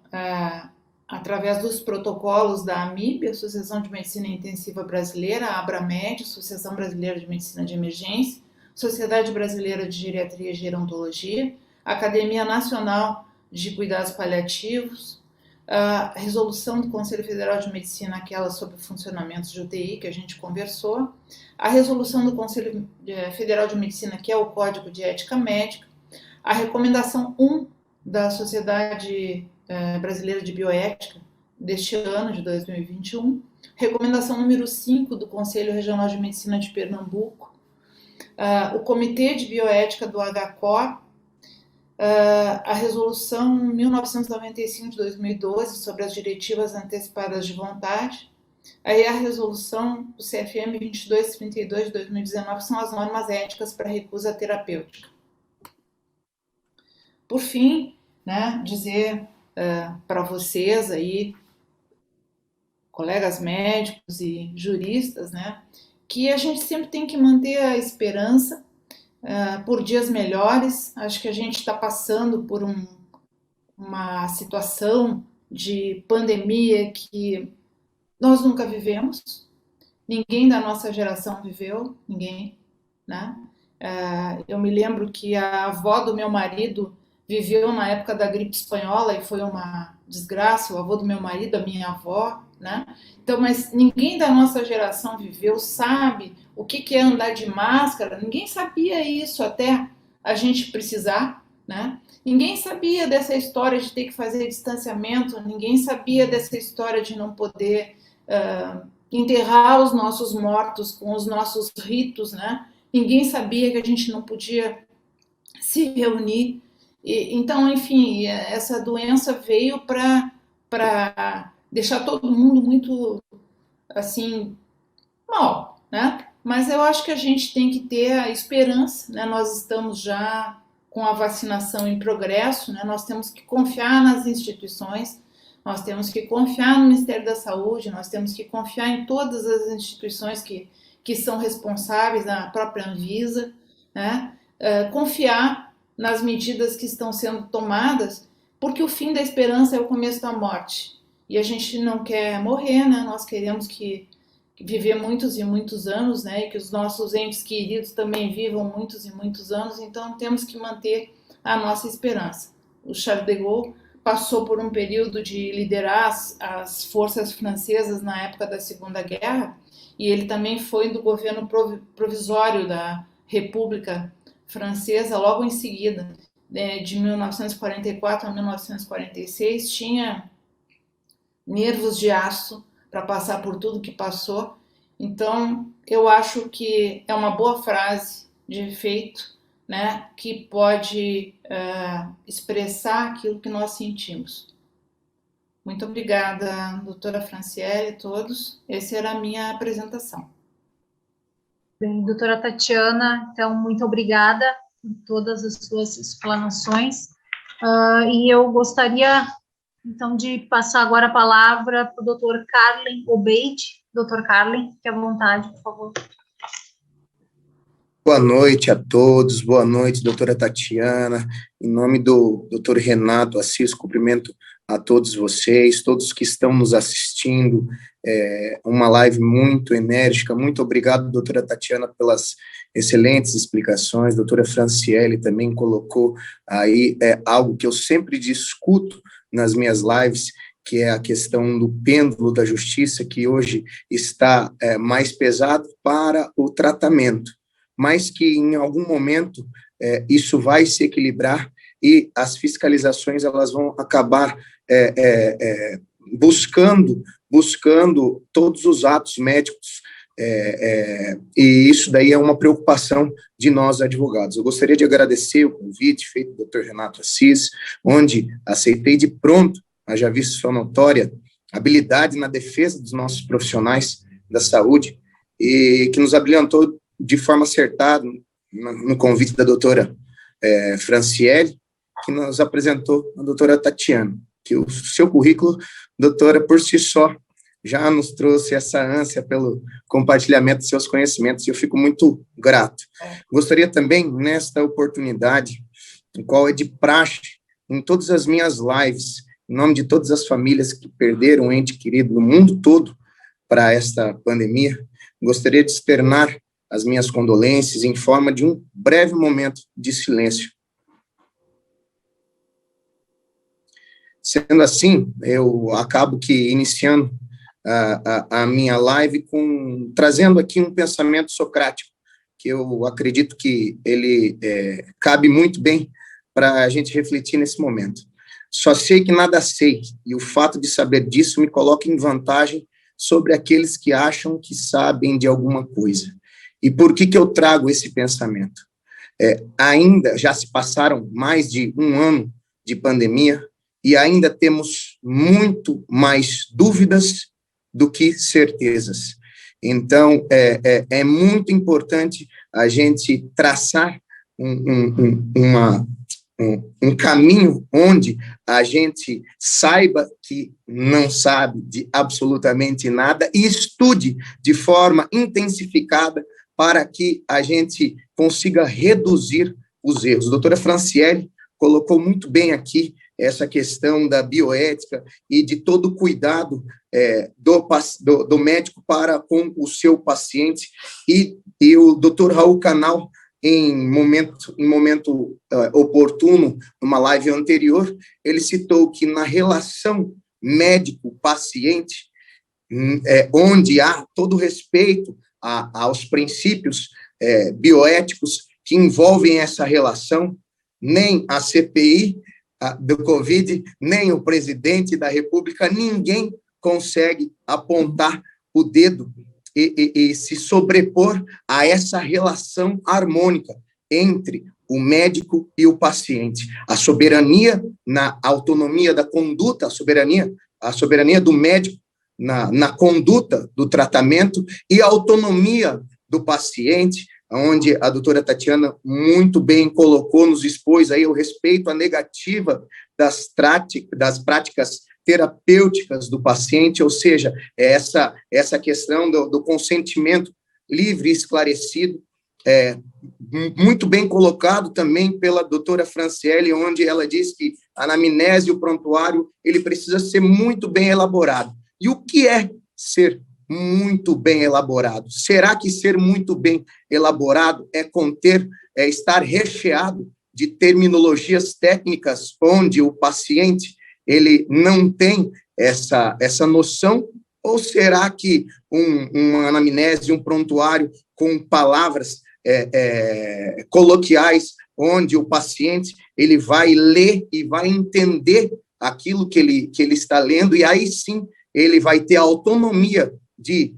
através dos protocolos da AMIB, Associação de Medicina Intensiva Brasileira, a Abramed, Associação Brasileira de Medicina de Emergência, Sociedade Brasileira de Geriatria e Gerontologia, Academia Nacional de Cuidados Paliativos, a resolução do Conselho Federal de Medicina, aquela sobre funcionamentos de UTI que a gente conversou, a resolução do Conselho Federal de Medicina, que é o Código de Ética Médica, a recomendação 1 da Sociedade Brasileira de Bioética deste ano, de 2021, recomendação número 5 do Conselho Regional de Medicina de Pernambuco, o Comitê de Bioética do HCOR, a resolução 1995 de 2012 sobre as diretivas antecipadas de vontade, aí a resolução do CFM 2232 de 2019 são as normas éticas para recusa terapêutica. Por fim, né, dizer para vocês aí, colegas médicos e juristas, né, que a gente sempre tem que manter a esperança por dias melhores. Acho que a gente está passando por uma situação de pandemia que nós nunca vivemos, ninguém da nossa geração viveu, ninguém, né? Eu me lembro que a avó do meu marido viveu na época da gripe espanhola e foi uma desgraça, o avô do meu marido, a minha avó, né? Então, mas ninguém da nossa geração viveu, sabe o que é andar de máscara, ninguém sabia isso até a gente precisar, né? Ninguém sabia dessa história de ter que fazer distanciamento, ninguém sabia dessa história de não poder enterrar os nossos mortos com os nossos ritos, né? Ninguém sabia que a gente não podia se reunir. Então, enfim, essa doença veio para deixar todo mundo muito, assim, mal, né? Mas eu acho que a gente tem que ter a esperança, né? Nós estamos já com a vacinação em progresso, né? Nós temos que confiar nas instituições, nós temos que confiar no Ministério da Saúde, nós temos que confiar em todas as instituições que são responsáveis, na própria Anvisa, né? Confiar nas medidas que estão sendo tomadas, porque o fim da esperança é o começo da morte. E a gente não quer morrer, né? Nós queremos que viver muitos e muitos anos, né? E que os nossos entes queridos também vivam muitos e muitos anos. Então temos que manter a nossa esperança. O Charles de Gaulle passou por um período de liderar as forças francesas na época da Segunda Guerra, e ele também foi do governo provisório da República Francesa logo em seguida, de 1944 a 1946, tinha nervos de aço para passar por tudo que passou. Então, eu acho que é uma boa frase de efeito, né, que pode expressar aquilo que nós sentimos. Muito obrigada, doutora Franciele, e todos. Essa era a minha apresentação. Bem, doutora Tatiana, então, muito obrigada por todas as suas explanações. E eu gostaria, então, de passar agora a palavra para o doutor Carlen Obeid. Doutor Carlen, fique à vontade, por favor. Boa noite a todos, boa noite, doutora Tatiana. Em nome do doutor Renato Assis, cumprimento a todos vocês, todos que estão nos assistindo. Uma live muito enérgica. Muito obrigado, doutora Tatiana, pelas excelentes explicações. Doutora Franciele também colocou aí algo que eu sempre discuto nas minhas lives, que é a questão do pêndulo da justiça, que hoje está mais pesado para o tratamento, mas que em algum momento isso vai se equilibrar e as fiscalizações elas vão acabar buscando todos os atos médicos, e isso daí é uma preocupação de nós advogados. Eu gostaria de agradecer o convite feito do Dr. Renato Assis, onde aceitei de pronto, haja visto sua notória habilidade na defesa dos nossos profissionais da saúde, e que nos abrilhantou de forma acertada no convite da doutora Franciele, que nos apresentou a doutora Tatiana, que o seu currículo, doutora, por si só, já nos trouxe essa ânsia pelo compartilhamento de seus conhecimentos, e eu fico muito grato. Gostaria também, nesta oportunidade, em qual é de praxe, em todas as minhas lives, em nome de todas as famílias que perderam um ente querido no mundo todo para esta pandemia, gostaria de externar as minhas condolências em forma de um breve momento de silêncio. Sendo assim, eu acabo que iniciando a minha live trazendo aqui um pensamento socrático, que eu acredito que ele cabe muito bem para a gente refletir nesse momento. Só sei que nada sei, e o fato de saber disso me coloca em vantagem sobre aqueles que acham que sabem de alguma coisa. E por que eu trago esse pensamento? Ainda já se passaram mais de um ano de pandemia e ainda temos muito mais dúvidas do que certezas. Então, é muito importante a gente traçar um caminho onde a gente saiba que não sabe de absolutamente nada e estude de forma intensificada para que a gente consiga reduzir os erros. A doutora Franciele colocou muito bem aqui essa questão da bioética e de todo o cuidado do médico para com o seu paciente, e o doutor Raul Canal, em momento oportuno, numa live anterior, ele citou que na relação médico-paciente, onde há todo o respeito aos princípios bioéticos que envolvem essa relação, nem a CPI do Covid, nem o presidente da República, ninguém consegue apontar o dedo e se sobrepor a essa relação harmônica entre o médico e o paciente. A soberania na autonomia da conduta, a soberania do médico na conduta do tratamento e a autonomia do paciente, onde a doutora Tatiana muito bem colocou, nos expôs aí o respeito à negativa das práticas terapêuticas do paciente, ou seja, essa questão do consentimento livre e esclarecido, muito bem colocado também pela doutora Franciele, onde ela diz que a anamnese e o prontuário, ele precisa ser muito bem elaborado. E o que é ser muito bem elaborado? Será que ser muito bem elaborado é estar recheado de terminologias técnicas onde o paciente ele não tem essa noção? Ou será que uma anamnese, um prontuário com palavras coloquiais, onde o paciente ele vai ler e vai entender aquilo que ele está lendo, e aí sim ele vai ter a autonomia de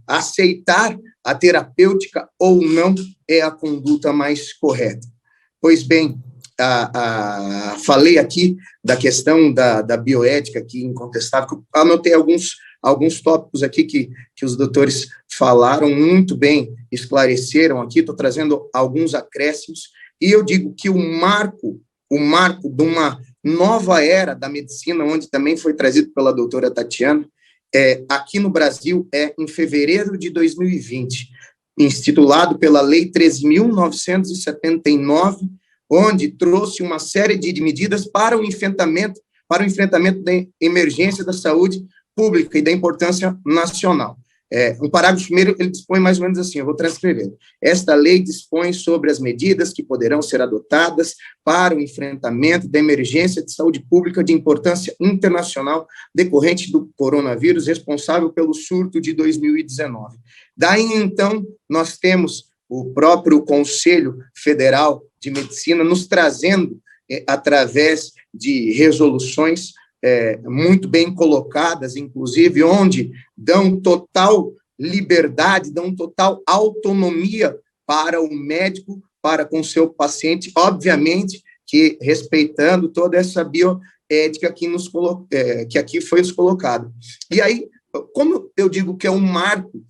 aceitar a terapêutica ou não é a conduta mais correta. Pois bem, falei aqui da questão da bioética, que incontestável, anotei alguns tópicos aqui que os doutores falaram muito bem, esclareceram aqui, estou trazendo alguns acréscimos, e eu digo que o marco de uma nova era da medicina, onde também foi trazido pela doutora Tatiana, aqui no Brasil, em fevereiro de 2020, instituído pela Lei 13.979, onde trouxe uma série de medidas para o enfrentamento da emergência da saúde pública e da importância nacional. O parágrafo primeiro, ele dispõe mais ou menos assim, eu vou transcrever. Esta lei dispõe sobre as medidas que poderão ser adotadas para o enfrentamento da emergência de saúde pública de importância internacional decorrente do coronavírus, responsável pelo surto de 2019. Daí, então, nós temos o próprio Conselho Federal de Medicina nos trazendo, através de resoluções muito bem colocadas, inclusive, onde dão total liberdade, dão total autonomia para o médico, para com seu paciente, obviamente que respeitando toda essa bioética que aqui foi nos colocada. E aí, como eu digo que é um marco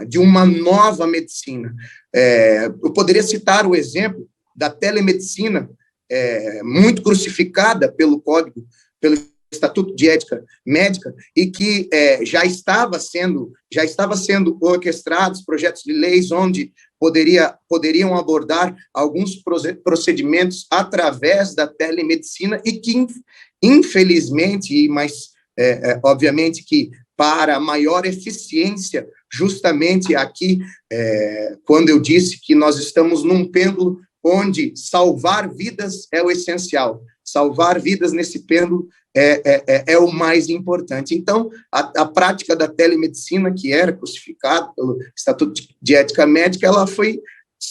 de uma nova medicina, eu poderia citar o exemplo da telemedicina, muito crucificada pelo Estatuto de Ética Médica, e que já estava sendo orquestrados projetos de leis onde poderiam abordar alguns procedimentos através da telemedicina e que, infelizmente, mas obviamente que para maior eficiência, justamente aqui, quando eu disse que nós estamos num pêndulo onde salvar vidas é o essencial, salvar vidas nesse pêndulo é o mais importante. Então, a prática da telemedicina, que era crucificada pelo Estatuto de Ética Médica, ela foi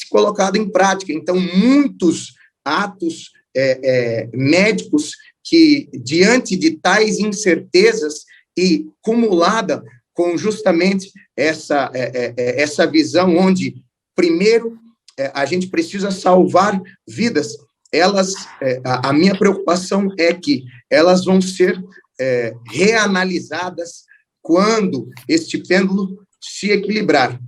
colocada em prática. Então, muitos atos médicos que, diante de tais incertezas e cumulada com justamente essa visão onde, primeiro, a gente precisa salvar vidas, a minha preocupação é que elas vão ser reanalisadas quando este pêndulo se equilibrar.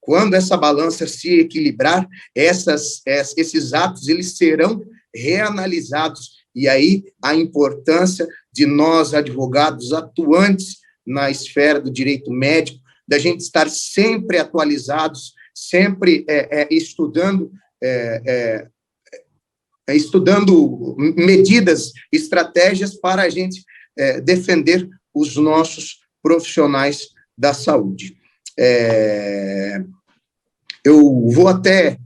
Quando essa balança se equilibrar, esses atos eles serão reanalisados. E aí a importância de nós, advogados atuantes na esfera do direito médico, da gente estar sempre atualizados, sempre estudando medidas, estratégias para a gente defender os nossos profissionais da saúde. Eu vou até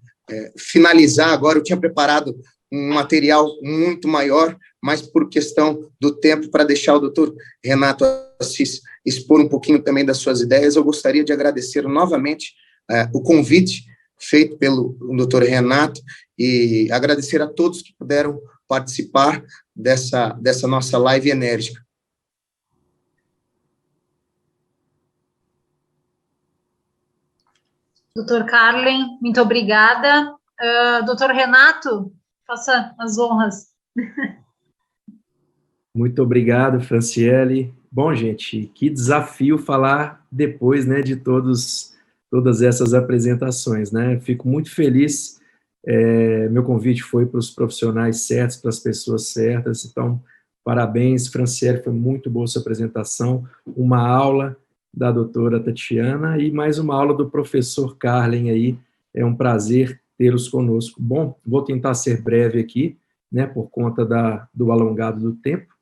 finalizar agora, eu tinha preparado um material muito maior, mas por questão do tempo, para deixar o doutor Renato Assis expor um pouquinho também das suas ideias, eu gostaria de agradecer novamente o convite feito pelo Dr. Renato e agradecer a todos que puderam participar dessa nossa live enérgica. Doutor Carlen, muito obrigada. Doutor Renato, faça as honras. Muito obrigado, Franciele. Bom, gente, que desafio falar depois, né, de todas essas apresentações, né? Fico muito feliz. Meu convite foi para os profissionais certos, para as pessoas certas. Então, parabéns, Franciele, foi muito boa sua apresentação. Uma aula da doutora Tatiana e mais uma aula do professor Carlen aí. É um prazer tê-los conosco. Bom, vou tentar ser breve aqui, né, por conta do alongado do tempo.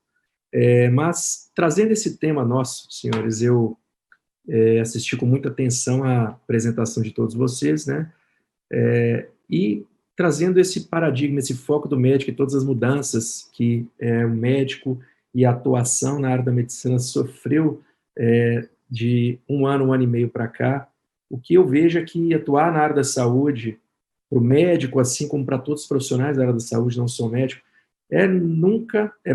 Mas, trazendo esse tema nosso, senhores, eu assisti com muita atenção à apresentação de todos vocês, né, e trazendo esse paradigma, esse foco do médico e todas as mudanças que o médico e a atuação na área da medicina sofreu de um ano e meio para cá. O que eu vejo é que atuar na área da saúde, para o médico, assim como para todos os profissionais da área da saúde, não sou médico,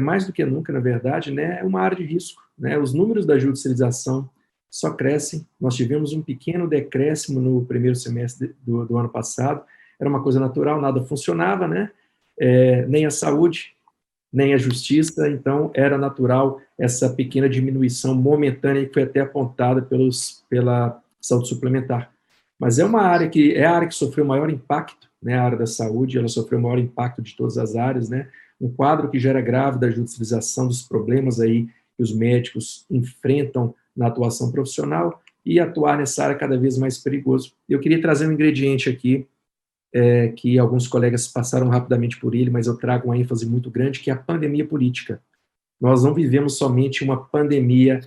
mais do que nunca, na verdade, né, é uma área de risco, né? Os números da judicialização só crescem. Nós tivemos um pequeno decréscimo no primeiro semestre do ano passado, era uma coisa natural, nada funcionava, né? Nem a saúde, nem a justiça, então era natural essa pequena diminuição momentânea que foi até apontada pela saúde suplementar. Mas é a área que sofreu o maior impacto, né? A área da saúde, ela sofreu o maior impacto de todas as áreas, né? Um quadro que já era grave da judicialização, dos problemas aí que os médicos enfrentam na atuação profissional, e atuar nessa área é cada vez mais perigoso. Eu queria trazer um ingrediente aqui, que alguns colegas passaram rapidamente por ele, mas eu trago uma ênfase muito grande, que é a pandemia política. Nós não vivemos somente uma pandemia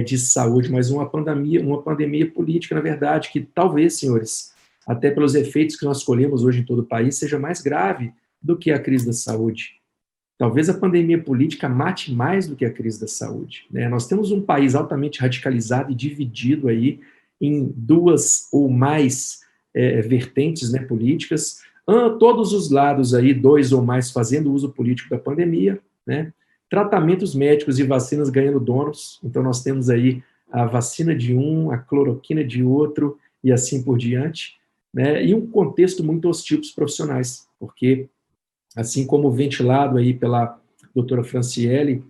de saúde, mas uma pandemia política, na verdade, que talvez, senhores, até pelos efeitos que nós colhemos hoje em todo o país, seja mais grave do que a crise da saúde. Talvez a pandemia política mate mais do que a crise da saúde, né? Nós temos um país altamente radicalizado e dividido aí em duas ou mais vertentes, né, políticas, todos os lados aí, dois ou mais fazendo uso político da pandemia, né? Tratamentos médicos e vacinas ganhando donos. Então nós temos aí a vacina de um, a cloroquina de outro e assim por diante, né? E um contexto muito hostil para os profissionais, porque assim como ventilado aí pela doutora Franciele,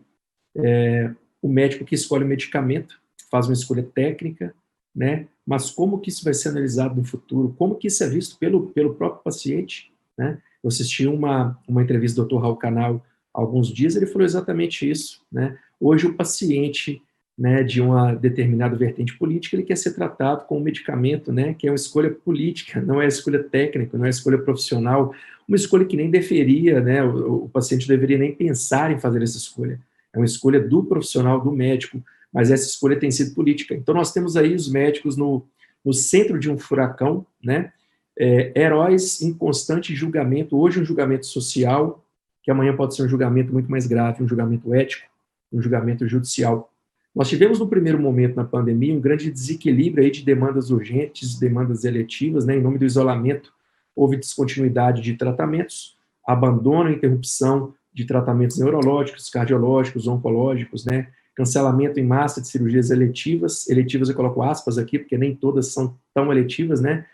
o médico que escolhe o medicamento faz uma escolha técnica, né? Mas como que isso vai ser analisado no futuro? Como que isso é visto pelo próprio paciente, né? Eu assisti uma entrevista do Dr. Raul Canal há alguns dias, ele falou exatamente isso, né? Hoje o paciente, né, de uma determinada vertente política, ele quer ser tratado com um medicamento, né, que é uma escolha política, não é escolha técnica, não é escolha profissional, uma escolha que nem deveria, né, o paciente deveria nem pensar em fazer essa escolha. É uma escolha do profissional, do médico, mas essa escolha tem sido política. Então nós temos aí os médicos no centro de um furacão, né, heróis em constante julgamento, hoje um julgamento social, que amanhã pode ser um julgamento muito mais grave, um julgamento ético, um julgamento judicial. Nós tivemos no primeiro momento na pandemia um grande desequilíbrio aí de demandas urgentes, demandas eletivas, né, em nome do isolamento, houve descontinuidade de tratamentos, abandono e interrupção de tratamentos neurológicos, cardiológicos, oncológicos, né, cancelamento em massa de cirurgias eletivas eu coloco aspas aqui, porque nem todas são tão eletivas, né,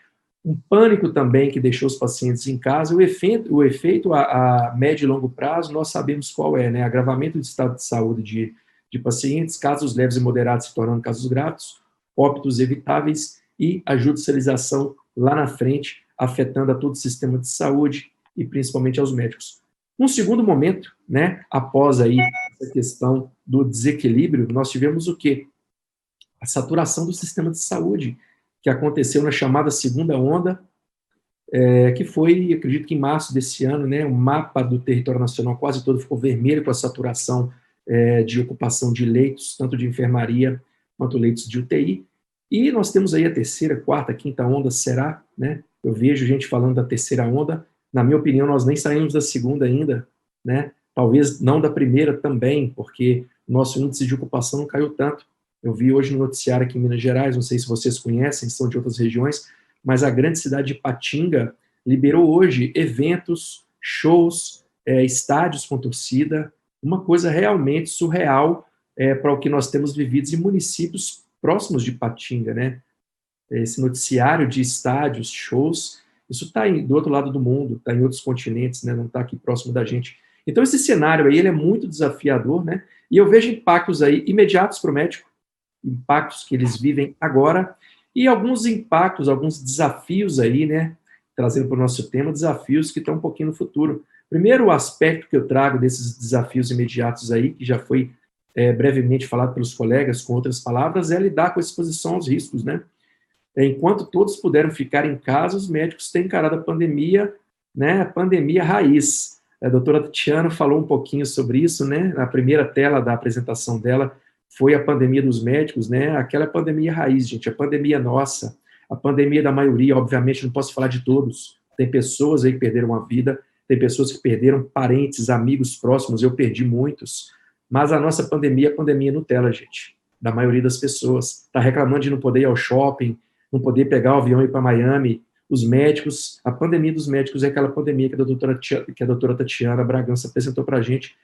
um pânico também que deixou os pacientes em casa, o efeito a médio e longo prazo, nós sabemos qual é, né, agravamento do estado de saúde de pacientes, casos leves e moderados se tornando casos graves, óbitos evitáveis e a judicialização lá na frente, afetando a todo o sistema de saúde e principalmente aos médicos. Num segundo momento, né, após aí essa questão do desequilíbrio, nós tivemos o quê? A saturação do sistema de saúde, que aconteceu na chamada segunda onda, que foi, acredito que em março desse ano, né, o mapa do território nacional quase todo ficou vermelho com a saturação de ocupação de leitos, tanto de enfermaria quanto leitos de UTI, e nós temos aí a terceira, quarta, quinta onda, será, né? Eu vejo gente falando da terceira onda, na minha opinião, nós nem saímos da segunda ainda, né? Talvez não da primeira também, porque nosso índice de ocupação não caiu tanto, Eu vi hoje no noticiário aqui em Minas Gerais, não sei se vocês conhecem, são de outras regiões, mas a grande cidade de Ipatinga liberou hoje eventos, shows, estádios com torcida, uma coisa realmente surreal para o que nós temos vivido em municípios próximos de Ipatinga, né? Esse noticiário de estádios, shows, isso está do outro lado do mundo, está em outros continentes, né? Não está aqui próximo da gente. Então, esse cenário aí, ele é muito desafiador, né? E eu vejo impactos aí imediatos para o médico, impactos que eles vivem agora, e alguns impactos, alguns desafios aí, né? Trazendo para o nosso tema, desafios que estão um pouquinho no futuro. Primeiro, o aspecto que eu trago desses desafios imediatos aí, que já foi brevemente falado pelos colegas com outras palavras, é lidar com a exposição aos riscos, né? Enquanto todos puderam ficar em casa, os médicos têm encarado a pandemia, né? A pandemia raiz. A doutora Tatiana falou um pouquinho sobre isso, né? Na primeira tela da apresentação dela foi a pandemia dos médicos, né? Aquela pandemia raiz, gente, a pandemia nossa, a pandemia da maioria, obviamente, não posso falar de todos. Tem pessoas aí que perderam a vida, tem pessoas que perderam parentes, amigos próximos, eu perdi muitos, mas a nossa pandemia é a pandemia Nutella, gente, da maioria das pessoas. Está reclamando de não poder ir ao shopping, não poder pegar o avião e ir para Miami. Os médicos, a pandemia dos médicos é aquela pandemia que a doutora Tatiana Bragança apresentou para a gente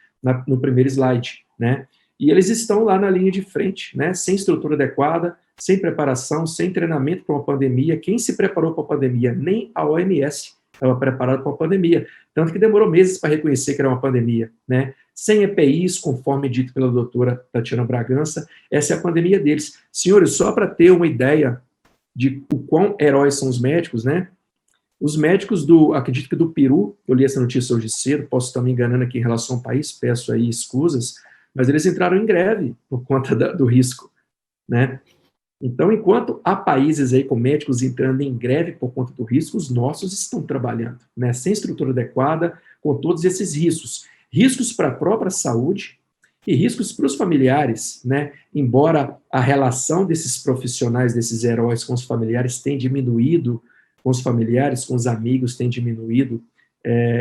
no primeiro slide, né? E eles estão lá na linha de frente, né? Sem estrutura adequada, sem preparação, sem treinamento para uma pandemia. Quem se preparou para a pandemia? Nem a OMS estava preparada para a pandemia. Tanto que demorou meses para reconhecer que era uma pandemia, né? Sem EPIs, conforme dito pela doutora Tatiana Bragança, essa é a pandemia deles. Senhores, só para ter uma ideia de o quão heróis são os médicos, né? Os médicos acredito que do Peru, eu li essa notícia hoje cedo, posso estar me enganando aqui em relação ao país, peço aí escusas, mas eles entraram em greve por conta do risco, né? Então, enquanto há países aí com médicos entrando em greve por conta do risco, os nossos estão trabalhando, né? Sem estrutura adequada, com todos esses riscos. Riscos para a própria saúde e riscos para os familiares, né? Embora a relação desses profissionais, desses heróis com os familiares tenha diminuído, com os familiares, com os amigos tenha diminuído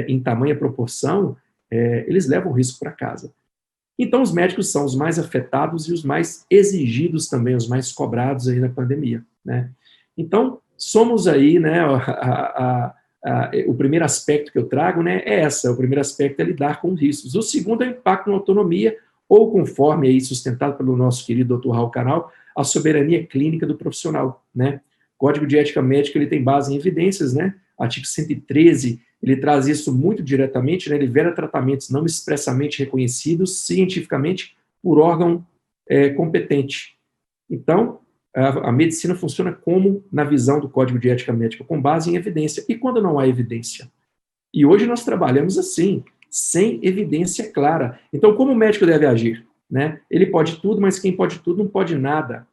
em tamanha proporção, eles levam risco para casa. Então, os médicos são os mais afetados e os mais exigidos também, os mais cobrados aí na pandemia, né? Então, somos aí, né, o primeiro aspecto que eu trago, né, o primeiro aspecto é lidar com riscos. O segundo é o impacto na autonomia, ou conforme aí sustentado pelo nosso querido Dr. Raul Canal, a soberania clínica do profissional, né? O Código de Ética Médica, ele tem base em evidências, né? Artigo 113, ele traz isso muito diretamente, né? Ele libera tratamentos não expressamente reconhecidos cientificamente por órgão competente. Então, a medicina funciona como na visão do Código de Ética Médica, com base em evidência. E quando não há evidência? E hoje nós trabalhamos assim, sem evidência clara. Então, como o médico deve agir, né? Ele pode tudo, mas quem pode tudo não pode nada.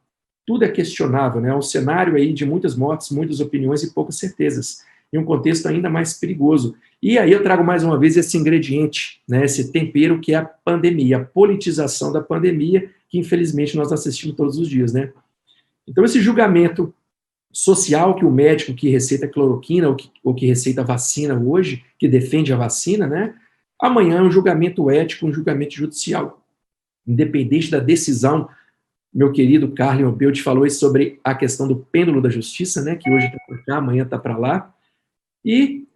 Tudo é questionável, né? É um cenário aí de muitas mortes, muitas opiniões e poucas certezas. Em um contexto ainda mais perigoso. E aí eu trago mais uma vez esse ingrediente, né, esse tempero que é a pandemia, a politização da pandemia, que infelizmente nós assistimos todos os dias, né? Então esse julgamento social que o médico que receita cloroquina ou que receita vacina hoje, que defende a vacina, né, amanhã é um julgamento ético, um julgamento judicial. Independente da decisão, meu querido Carlin Obelt falou sobre a questão do pêndulo da justiça, né, que hoje está para cá, amanhã está para lá. E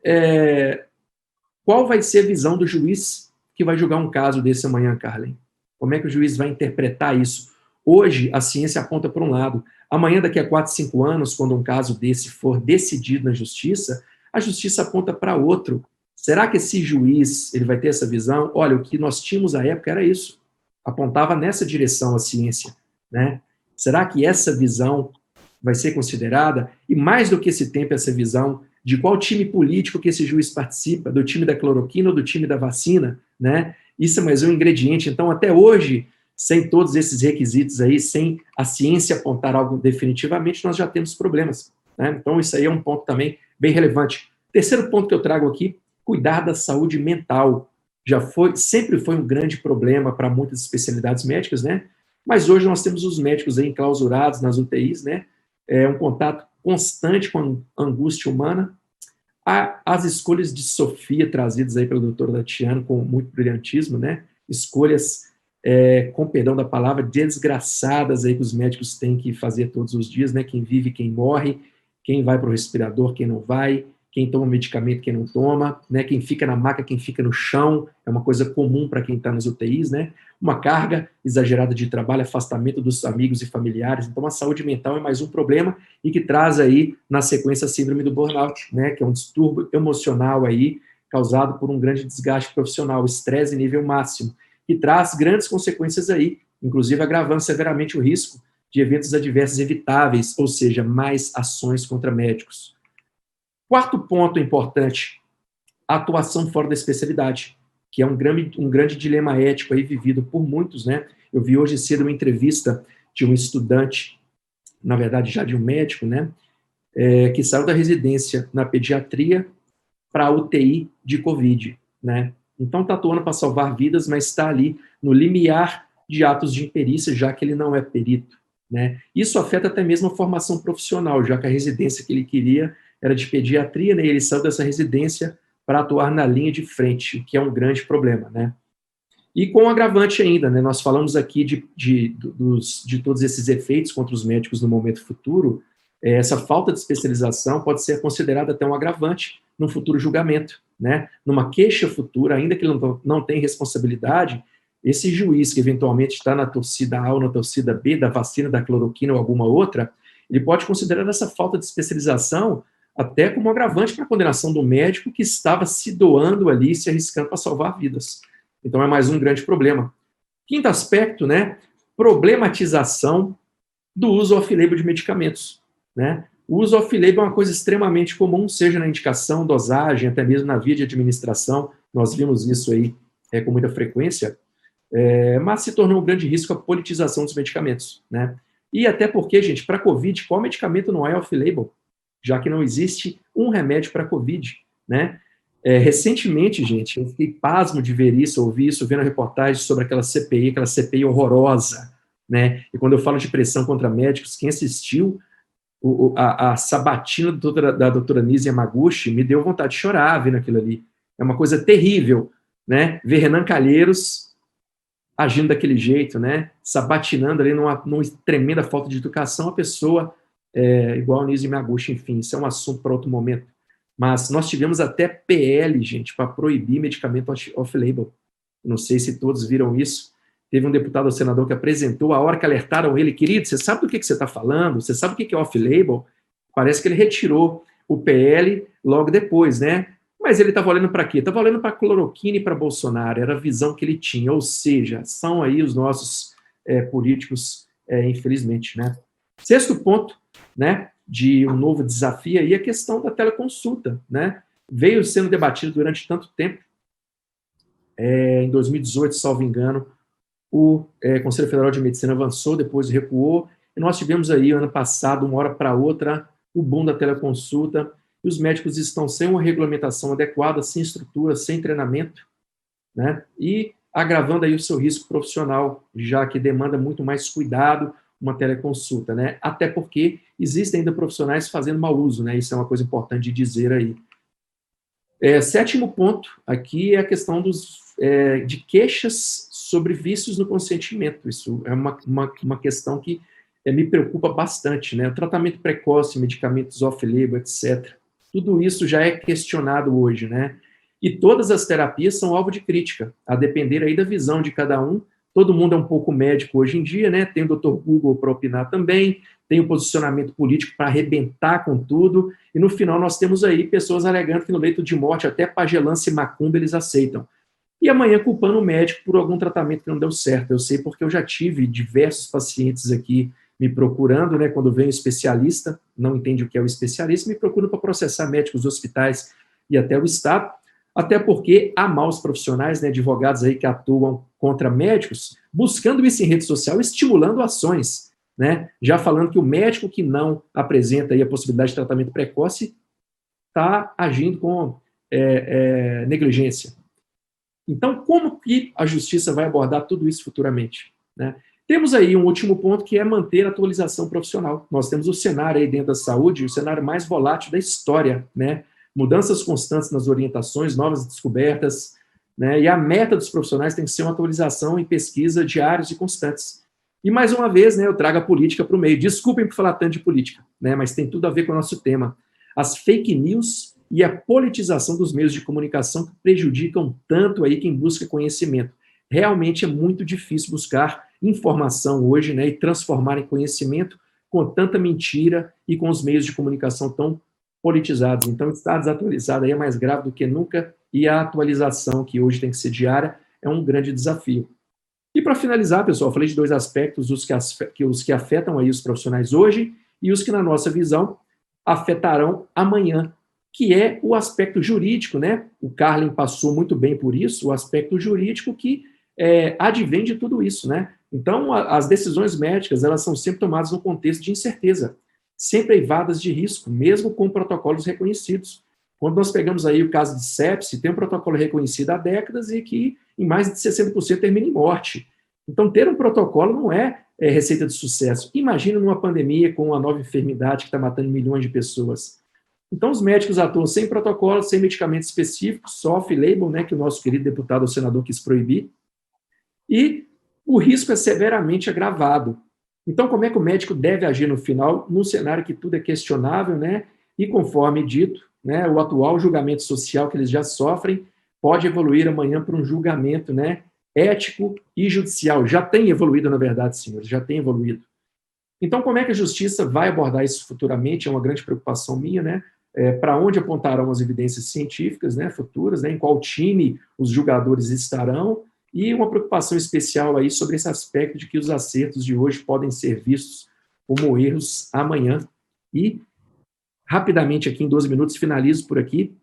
qual vai ser a visão do juiz que vai julgar um caso desse amanhã, Carlin? Como é que o juiz vai interpretar isso? Hoje, a ciência aponta para um lado. Amanhã, daqui a 4, 5 anos, quando um caso desse for decidido na justiça, a justiça aponta para outro. Será que esse juiz ele vai ter essa visão? Olha, o que nós tínhamos à época era isso. Apontava nessa direção a ciência, né? Será que essa visão vai ser considerada? E mais do que esse tempo, essa visão de qual time político que esse juiz participa, do time da cloroquina ou do time da vacina, né? Isso é mais um ingrediente. Então, até hoje, sem todos esses requisitos aí, sem a ciência apontar algo definitivamente, nós já temos problemas, né? Então, isso aí é um ponto também bem relevante. Terceiro ponto que eu trago aqui, cuidar da saúde mental. Sempre foi um grande problema para muitas especialidades médicas, né? Mas hoje nós temos os médicos aí enclausurados nas UTIs, né? Um contato constante com a angústia humana. As escolhas de Sofia trazidas aí pela doutora Tatiana com muito brilhantismo, né? Escolhas com perdão da palavra, desgraçadas aí que os médicos têm que fazer todos os dias, né? Quem vive, quem morre, quem vai para o respirador, quem não vai, quem toma medicamento, quem não toma, né? Quem fica na maca, quem fica no chão, é uma coisa comum para quem está nas UTIs, né? Uma carga exagerada de trabalho, afastamento dos amigos e familiares. Então, a saúde mental é mais um problema e que traz aí, na sequência, a síndrome do burnout, né? Que é um distúrbio emocional aí, causado por um grande desgaste profissional, estresse em nível máximo, que traz grandes consequências aí, inclusive agravando severamente o risco de eventos adversos evitáveis, ou seja, mais ações contra médicos. Quarto ponto importante, a atuação fora da especialidade, que é um grande dilema ético aí vivido por muitos, né? Eu vi hoje cedo uma entrevista de um estudante, na verdade já de um médico, né? Que saiu da residência na pediatria para a UTI de Covid, né? Então está atuando para salvar vidas, mas está ali no limiar de atos de imperícia, já que ele não é perito, né? Isso afeta até mesmo a formação profissional, já que a residência que ele queria era de pediatria, né? E ele saiu dessa residência para atuar na linha de frente, o que é um grande problema, né? E com um agravante ainda, né? Nós falamos aqui de todos esses efeitos contra os médicos no momento futuro. Essa falta de especialização pode ser considerada até um agravante num futuro julgamento, né? Numa queixa futura, ainda que ele não tenha responsabilidade, esse juiz que eventualmente está na torcida A ou na torcida B da vacina, da cloroquina ou alguma outra, ele pode considerar essa falta de especialização até como um agravante para a condenação do médico que estava se doando ali, se arriscando para salvar vidas. Então é mais um grande problema. Quinto aspecto, né? Problematização do uso off-label de medicamentos, né? O uso off-label é uma coisa extremamente comum, seja na indicação, dosagem, até mesmo na via de administração. Nós vimos isso aí com muita frequência, mas se tornou um grande risco a politização dos medicamentos, né? E até porque, gente, para COVID, qual medicamento não é off-label? Já que não existe um remédio para COVID, né? Recentemente, gente, eu fiquei pasmo de ver isso, ouvir isso, vendo a reportagem sobre aquela CPI horrorosa, né? E quando eu falo de pressão contra médicos, quem assistiu a sabatina da doutora Nise Yamaguchi me deu vontade de chorar vendo aquilo ali. É uma coisa terrível, né? Ver Renan Calheiros agindo daquele jeito, né? Sabatinando ali numa tremenda falta de educação, a pessoa igual a Nise Yamaguchi, enfim, isso é um assunto para outro momento. Mas nós tivemos até PL, gente, para proibir medicamento off-label. Não sei se todos viram isso. Teve um deputado ou senador que apresentou, a hora que alertaram ele, querido, você sabe do que você está falando? Você sabe o que é off-label? Parece que ele retirou o PL logo depois, né? Mas ele estava olhando para quê? Estava olhando para cloroquina e para Bolsonaro, era a visão que ele tinha, ou seja, são aí os nossos políticos, infelizmente, né? Sexto ponto, né, de um novo desafio aí, a questão da teleconsulta, né? Veio sendo debatido durante tanto tempo, em 2018, salvo engano, o Conselho Federal de Medicina avançou, depois recuou, e nós tivemos aí, ano passado, uma hora para outra, o boom da teleconsulta, e os médicos estão sem uma regulamentação adequada, sem estrutura, sem treinamento, né? E agravando aí o seu risco profissional, já que demanda muito mais cuidado uma teleconsulta, né? Até porque existem ainda profissionais fazendo mau uso, né? Isso é uma coisa importante de dizer aí. Sétimo ponto aqui é a questão de queixas sobre vícios no consentimento. Isso é uma questão que me preocupa bastante, né? O tratamento precoce, medicamentos off-label, etc. Tudo isso já é questionado hoje, né? E todas as terapias são alvo de crítica, a depender aí da visão de cada um. Todo mundo é um pouco médico hoje em dia, né? Tem o Dr. Google para opinar também, tem o posicionamento político para arrebentar com tudo, e no final nós temos aí pessoas alegando que no leito de morte até pagelância e macumba eles aceitam. E amanhã culpando o médico por algum tratamento que não deu certo. Eu sei porque eu já tive diversos pacientes aqui me procurando, né? Quando vem um especialista, não entende o que é o especialista, me procuram para processar médicos, hospitais e até o Estado. Até porque há maus profissionais, né, advogados aí que atuam contra médicos, buscando isso em rede social, estimulando ações, né, já falando que o médico que não apresenta aí a possibilidade de tratamento precoce está agindo com negligência. Então, como que a justiça vai abordar tudo isso futuramente, né? Temos aí um último ponto, que é manter a atualização profissional. Nós temos o cenário aí dentro da saúde, o cenário mais volátil da história, né? Mudanças constantes nas orientações, novas descobertas, né? E a meta dos profissionais tem que ser uma atualização e pesquisa diários e constantes. E, mais uma vez, né, eu trago a política para o meio. Desculpem por falar tanto de política, né, mas tem tudo a ver com o nosso tema. As fake news e a politização dos meios de comunicação que prejudicam tanto aí quem busca conhecimento. Realmente é muito difícil buscar informação hoje, né, e transformar em conhecimento com tanta mentira e com os meios de comunicação tão politizados. Então, estar desatualizado aí é mais grave do que nunca, e a atualização, que hoje tem que ser diária, é um grande desafio. E para finalizar, pessoal, eu falei de 2 aspectos, os que afetam aí os profissionais hoje e os que, na nossa visão, afetarão amanhã, que é o aspecto jurídico, né? O Carlin passou muito bem por isso, o aspecto jurídico que advém de tudo isso, né? Então, as decisões médicas, elas são sempre tomadas no contexto de incerteza, sempre eivadas de risco, mesmo com protocolos reconhecidos. Quando nós pegamos aí o caso de sepse, tem um protocolo reconhecido há décadas e que em mais de 60% termina em morte. Então, ter um protocolo não é receita de sucesso. Imagina numa pandemia com uma nova enfermidade que está matando milhões de pessoas. Então, os médicos atuam sem protocolo, sem medicamentos específicos, só off-label, né, que o nosso querido deputado ou senador quis proibir, e o risco é severamente agravado. Então, como é que o médico deve agir no final, num cenário que tudo é questionável, né, e conforme dito, né, o atual julgamento social que eles já sofrem pode evoluir amanhã para um julgamento, né, ético e judicial. Já tem evoluído, na verdade, senhores, já tem evoluído. Então, como é que a justiça vai abordar isso futuramente? É uma grande preocupação minha, né? Para onde apontarão as evidências científicas, né, futuras, né, em qual time os julgadores estarão, e uma preocupação especial aí sobre esse aspecto de que os acertos de hoje podem ser vistos como erros amanhã. E, rapidamente, aqui em 12 minutos, finalizo por aqui,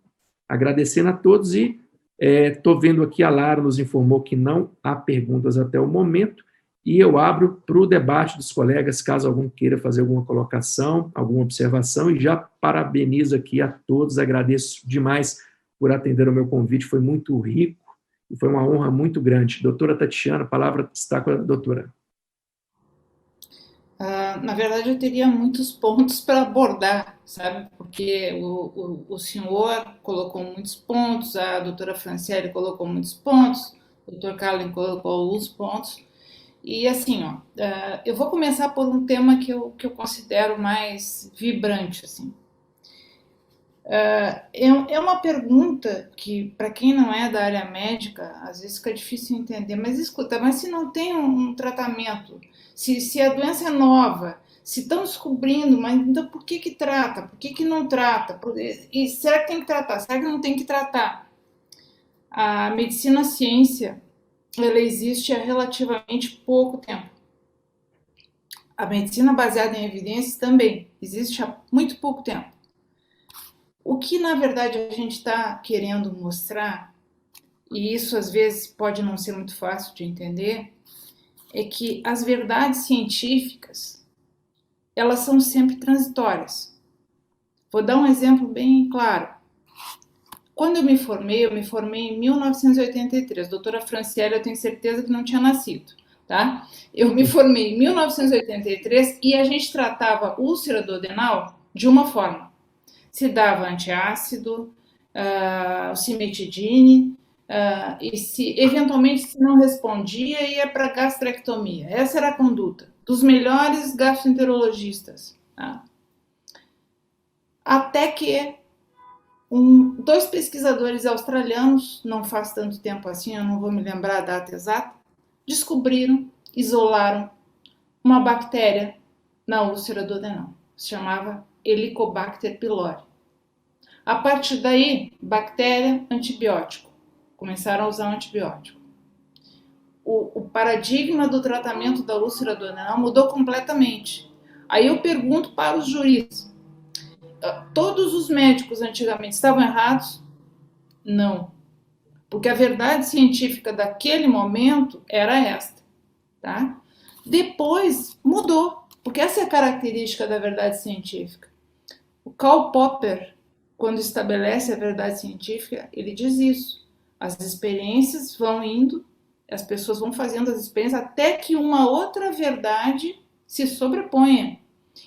agradecendo a todos, e estou vendo aqui, a Lara nos informou que não há perguntas até o momento, e eu abro para o debate dos colegas, caso algum queira fazer alguma colocação, alguma observação, e já parabenizo aqui a todos, agradeço demais por atender ao meu convite, foi muito rico, e foi uma honra muito grande. Doutora Tatiana, a palavra está com a doutora. Na verdade, eu teria muitos pontos para abordar, sabe? Porque o senhor colocou muitos pontos, a doutora Franciele colocou muitos pontos, o doutor Carlin colocou alguns pontos. E assim, ó, eu vou começar por um tema que eu considero mais vibrante, assim. É uma pergunta que, para quem não é da área médica, às vezes fica difícil entender. Mas escuta, mas se não tem um tratamento, se a doença é nova, se estão descobrindo, mas então por que trata? Por que não trata? E será que tem que tratar? Será que não tem que tratar? A medicina ciência, ela existe há relativamente pouco tempo. A medicina baseada em evidências também existe há muito pouco tempo. O que, na verdade, a gente está querendo mostrar, e isso às vezes pode não ser muito fácil de entender, é que as verdades científicas, elas são sempre transitórias. Vou dar um exemplo bem claro. Quando eu me formei em 1983. Doutora Franciele, eu tenho certeza que não tinha nascido, tá? Eu me formei em 1983 e a gente tratava úlcera duodenal de uma forma. Se dava antiácido, o cimetidine, e eventualmente se não respondia, ia para gastrectomia. Essa era a conduta dos melhores gastroenterologistas. Tá? Até que 2 pesquisadores australianos, não faz tanto tempo assim, eu não vou me lembrar a data exata, descobriram, isolaram uma bactéria na úlcera duodenal. Se chamava Helicobacter pylori. A partir daí, bactéria, antibiótico. Começaram a usar um antibiótico. O paradigma do tratamento da úlcera duodenal mudou completamente. Aí eu pergunto para os juízes, todos os médicos antigamente estavam errados? Não. Porque a verdade científica daquele momento era esta. Tá? Depois mudou, porque essa é a característica da verdade científica. O Karl Popper, quando estabelece a verdade científica, ele diz isso. As experiências vão indo, as pessoas vão fazendo as experiências até que uma outra verdade se sobreponha.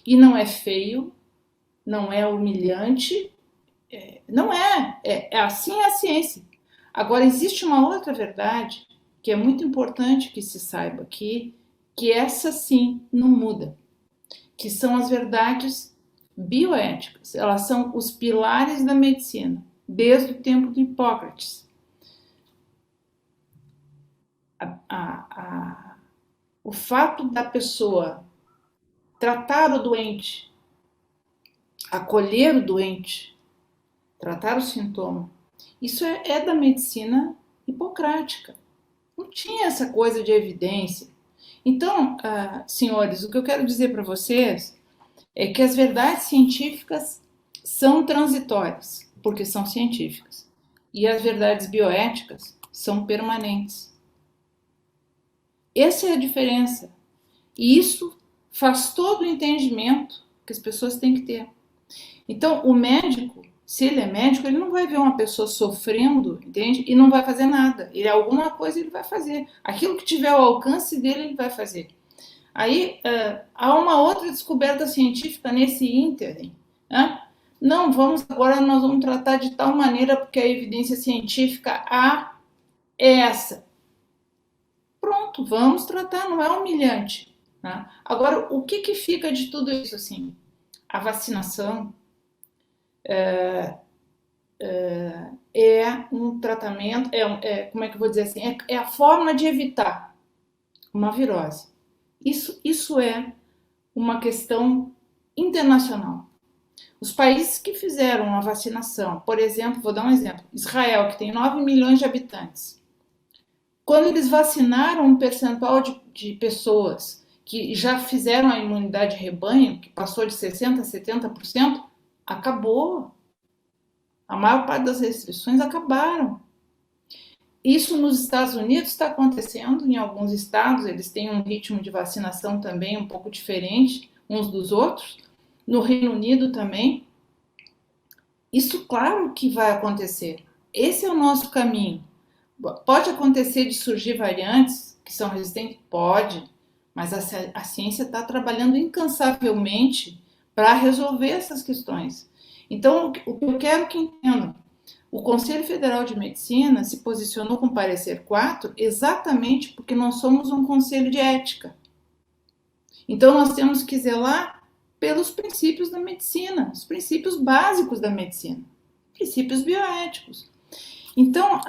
E não é feio, não é humilhante, não é. É assim a ciência. Agora, existe uma outra verdade que é muito importante que se saiba aqui, que essa sim não muda, que são as verdades bioéticas. Elas são os pilares da medicina, desde o tempo de Hipócrates. O fato da pessoa tratar o doente, acolher o doente, tratar o sintoma, isso é da medicina hipocrática. Não tinha essa coisa de evidência. Então, senhores, o que eu quero dizer para vocês é que as verdades científicas são transitórias, porque são científicas, e as verdades bioéticas são permanentes. Essa é a diferença. E isso faz todo o entendimento que as pessoas têm que ter. Então, o médico, se ele é médico, ele não vai ver uma pessoa sofrendo, entende? E não vai fazer nada. Ele alguma coisa ele vai fazer. Aquilo que tiver ao alcance dele, ele vai fazer. Aí, há uma outra descoberta científica nesse ínterim. Né? Não, agora nós vamos tratar de tal maneira porque a evidência científica é essa. Pronto, vamos tratar, não é humilhante. Né? Agora, o que fica de tudo isso assim? A vacinação é um tratamento, como é que eu vou dizer assim? É a forma de evitar uma virose. Isso é uma questão internacional. Os países que fizeram a vacinação, por exemplo, vou dar um exemplo, Israel, que tem 9 milhões de habitantes. Quando eles vacinaram um percentual de pessoas que já fizeram a imunidade de rebanho, que passou de 60% a 70%, acabou. A maior parte das restrições acabaram. Isso nos Estados Unidos está acontecendo, em alguns estados, eles têm um ritmo de vacinação também um pouco diferente uns dos outros. No Reino Unido também. Isso, claro que vai acontecer. Esse é o nosso caminho. Pode acontecer de surgir variantes que são resistentes? Pode, mas a ciência está trabalhando incansavelmente para resolver essas questões. Então, o que eu quero que entendam, o Conselho Federal de Medicina se posicionou com o parecer 4 exatamente porque nós somos um conselho de ética. Então, nós temos que zelar pelos princípios da medicina, os princípios básicos da medicina, princípios bioéticos. Então,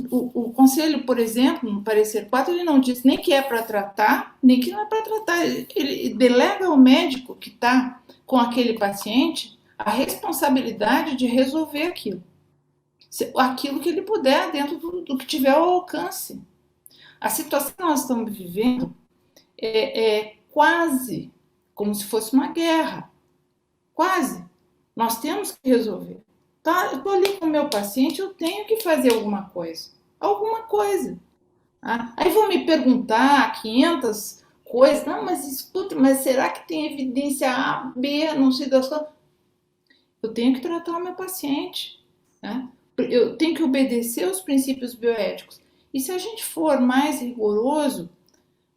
o Conselho, por exemplo, no parecer 4, ele não diz nem que é para tratar, nem que não é para tratar. Ele delega ao médico que está com aquele paciente a responsabilidade de resolver aquilo que ele puder dentro do que tiver ao alcance. A situação que nós estamos vivendo é quase como se fosse uma guerra. Quase. Nós temos que resolver. Tá? Eu estou ali com o meu paciente, eu tenho que fazer alguma coisa. Alguma coisa. Tá? Aí vão me perguntar 500 coisas. Não, mas escuta, mas será que tem evidência A, B, não sei das coisas? Eu tenho que tratar o meu paciente. Né? Eu tenho que obedecer aos princípios bioéticos. E se a gente for mais rigoroso,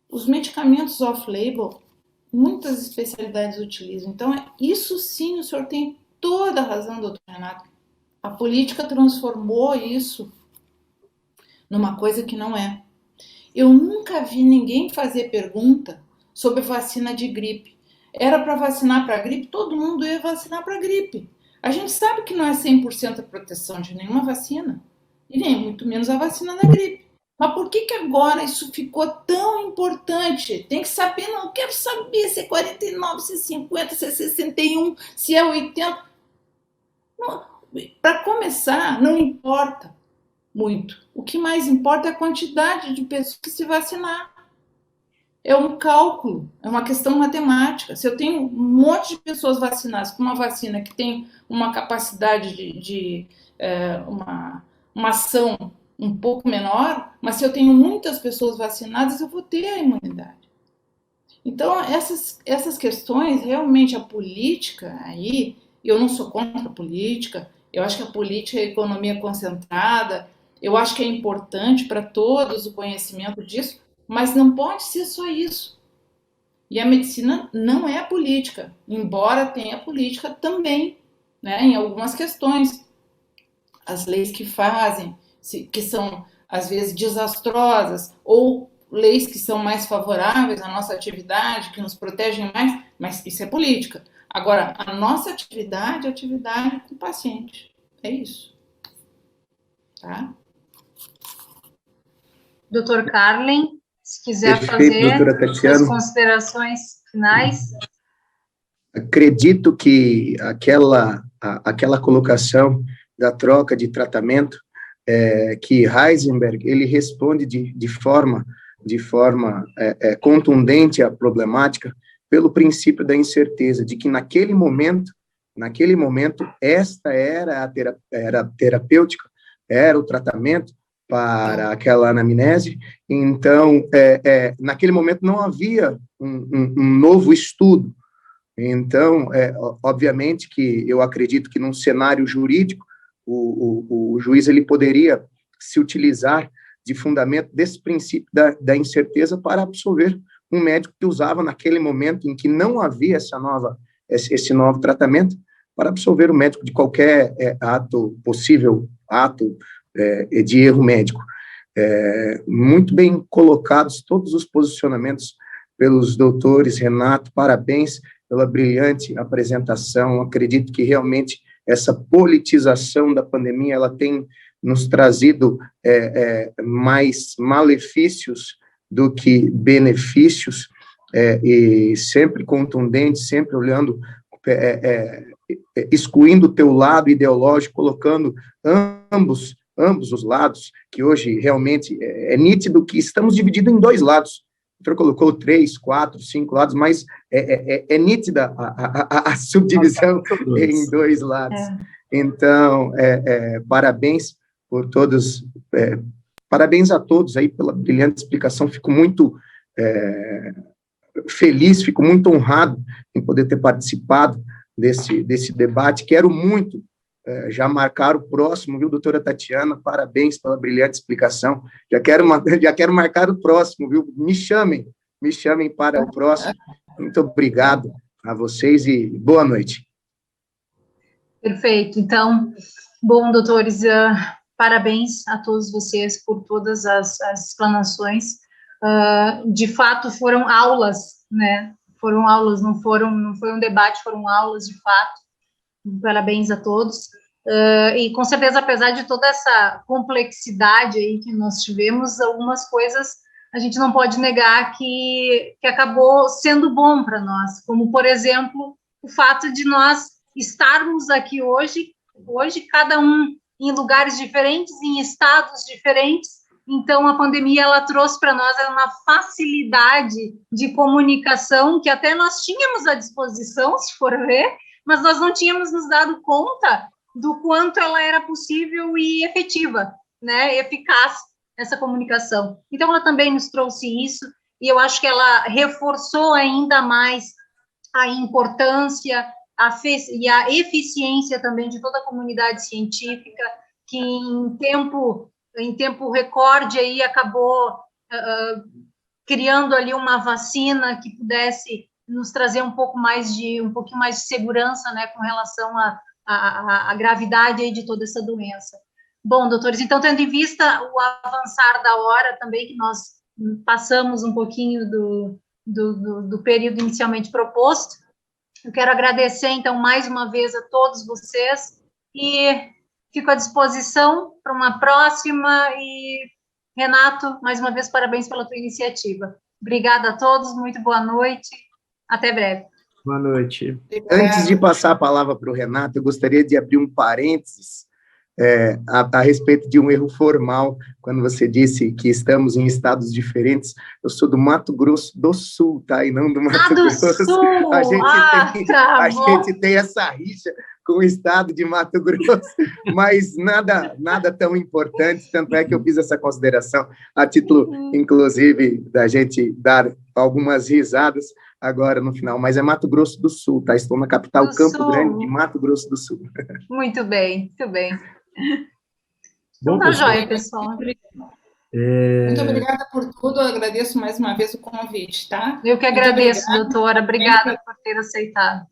os medicamentos off-label, muitas especialidades utilizam. Então, isso sim, o senhor tem toda a razão, doutor Renato. A política transformou isso numa coisa que não é. Eu nunca vi ninguém fazer pergunta sobre vacina de gripe. Era para vacinar para gripe, todo mundo ia vacinar para gripe. A gente sabe que não é 100% a proteção de nenhuma vacina, e nem muito menos a vacina da gripe. Mas por que agora isso ficou tão importante? Tem que saber, não quero saber se é 49, se é 50, se é 61, se é 80. Para começar, não importa muito. O que mais importa é a quantidade de pessoas que se vacinar. É um cálculo, é uma questão matemática. Se eu tenho um monte de pessoas vacinadas com uma vacina que tem uma capacidade de uma ação um pouco menor, mas se eu tenho muitas pessoas vacinadas, eu vou ter a imunidade. Então, essas questões, realmente, a política aí, eu não sou contra a política, eu acho que a política é a economia concentrada, eu acho que é importante para todos o conhecimento disso, mas não pode ser só isso. E a medicina não é política, embora tenha política também, né, em algumas questões. As leis que fazem, que são, às vezes, desastrosas, ou leis que são mais favoráveis à nossa atividade, que nos protegem mais, mas isso é política. Agora, a nossa atividade é atividade com o paciente. É isso. Tá? Doutor Carlen, se quiser Perfeito, doutora fazer Tatiana. as considerações finais. Acredito que aquela colocação da troca de tratamento, que Heisenberg ele responde de forma contundente à problemática pelo princípio da incerteza, de que naquele momento, esta era a terapêutica, era o tratamento para aquela anamnese. Então, naquele momento não havia um novo estudo. Então, obviamente que eu acredito que num cenário jurídico, o juiz ele poderia se utilizar de fundamento desse princípio da incerteza para absolver um médico que usava naquele momento em que não havia esse novo tratamento, para absolver o médico de qualquer possível ato de erro médico. Muito bem colocados todos os posicionamentos pelos doutores. Renato, parabéns pela brilhante apresentação. Acredito que realmente essa politização da pandemia ela tem nos trazido mais malefícios do que benefícios, e sempre contundente, sempre olhando, excluindo o teu lado ideológico, colocando ambos os lados, que hoje realmente é nítido que estamos divididos em dois lados. O senhor colocou 3, 4, 5 lados, mas é nítida a subdivisão em dois lados. Então, parabéns por todos, parabéns a todos aí pela brilhante explicação. Fico muito feliz, fico muito honrado em poder ter participado desse debate. Quero muito já marcar o próximo, viu, doutora Tatiana? Parabéns pela brilhante explicação. Já quero marcar o próximo, viu? Me chamem para o próximo. Muito obrigado a vocês e boa noite. Perfeito. Então, bom, doutores, parabéns a todos vocês por todas as explanações. De fato, foram aulas, né? Foram aulas, não foi um debate, foram aulas de fato. Parabéns a todos. E, com certeza, apesar de toda essa complexidade aí que nós tivemos, algumas coisas a gente não pode negar que acabou sendo bom para nós, como, por exemplo, o fato de nós estarmos aqui hoje, cada um em lugares diferentes, em estados diferentes. Então, a pandemia, ela trouxe para nós uma facilidade de comunicação que até nós tínhamos à disposição, se for ver, mas nós não tínhamos nos dado conta do quanto ela era possível e efetiva, né, eficaz, essa comunicação. Então, ela também nos trouxe isso, e eu acho que ela reforçou ainda mais a importância e a eficiência também de toda a comunidade científica, que em tempo recorde aí acabou criando ali uma vacina que pudesse nos trazer um pouquinho mais de segurança, né, com relação à gravidade aí de toda essa doença. Bom, doutores, então, tendo em vista o avançar da hora também, que nós passamos um pouquinho do período inicialmente proposto, eu quero agradecer, então, mais uma vez a todos vocês e fico à disposição para uma próxima. E, Renato, mais uma vez, parabéns pela tua iniciativa. Obrigada a todos, muito boa noite, até breve. Boa noite. Antes de passar a palavra para o Renato, eu gostaria de abrir um parênteses a respeito de um erro formal, quando você disse que estamos em estados diferentes. Eu sou do Mato Grosso do Sul, tá? E não do Mato Grosso. Sul. A gente tem essa rixa com o estado de Mato Grosso, mas nada tão importante, tanto é que eu fiz essa consideração a título, inclusive, da gente dar algumas risadas agora no final, mas é Mato Grosso do Sul, tá? Estou na capital Campo Grande de Mato Grosso do Sul. Muito bem, muito bem. Bom, então tá joia, pessoal. Muito obrigada por tudo, eu agradeço mais uma vez o convite, tá? Eu que agradeço, doutora, obrigada por ter aceitado.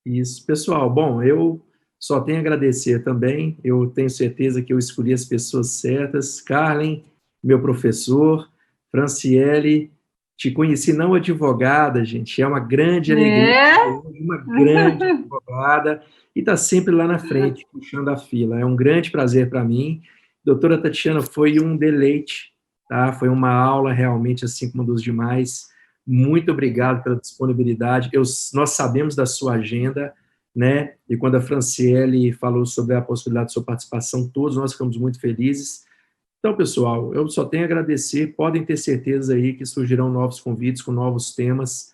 Isso, pessoal. Bom, eu só tenho a agradecer também, eu tenho certeza que eu escolhi as pessoas certas. Carlen, meu professor, Franciele, te conheci não advogada, gente, é uma grande alegria, uma grande advogada, e está sempre lá na frente, puxando a fila. É um grande prazer para mim. Doutora Tatiana, foi um deleite, tá? Foi uma aula realmente assim como dos demais. Muito obrigado pela disponibilidade. Nós sabemos da sua agenda, né? E quando a Franciele falou sobre a possibilidade de sua participação, todos nós ficamos muito felizes. Então, pessoal, eu só tenho a agradecer. Podem ter certeza aí que surgirão novos convites com novos temas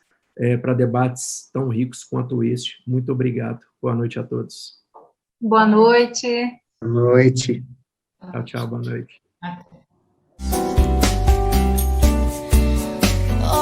para debates tão ricos quanto este. Muito obrigado. Boa noite a todos. Boa noite. Boa noite. Tchau, tchau. Boa noite. Até.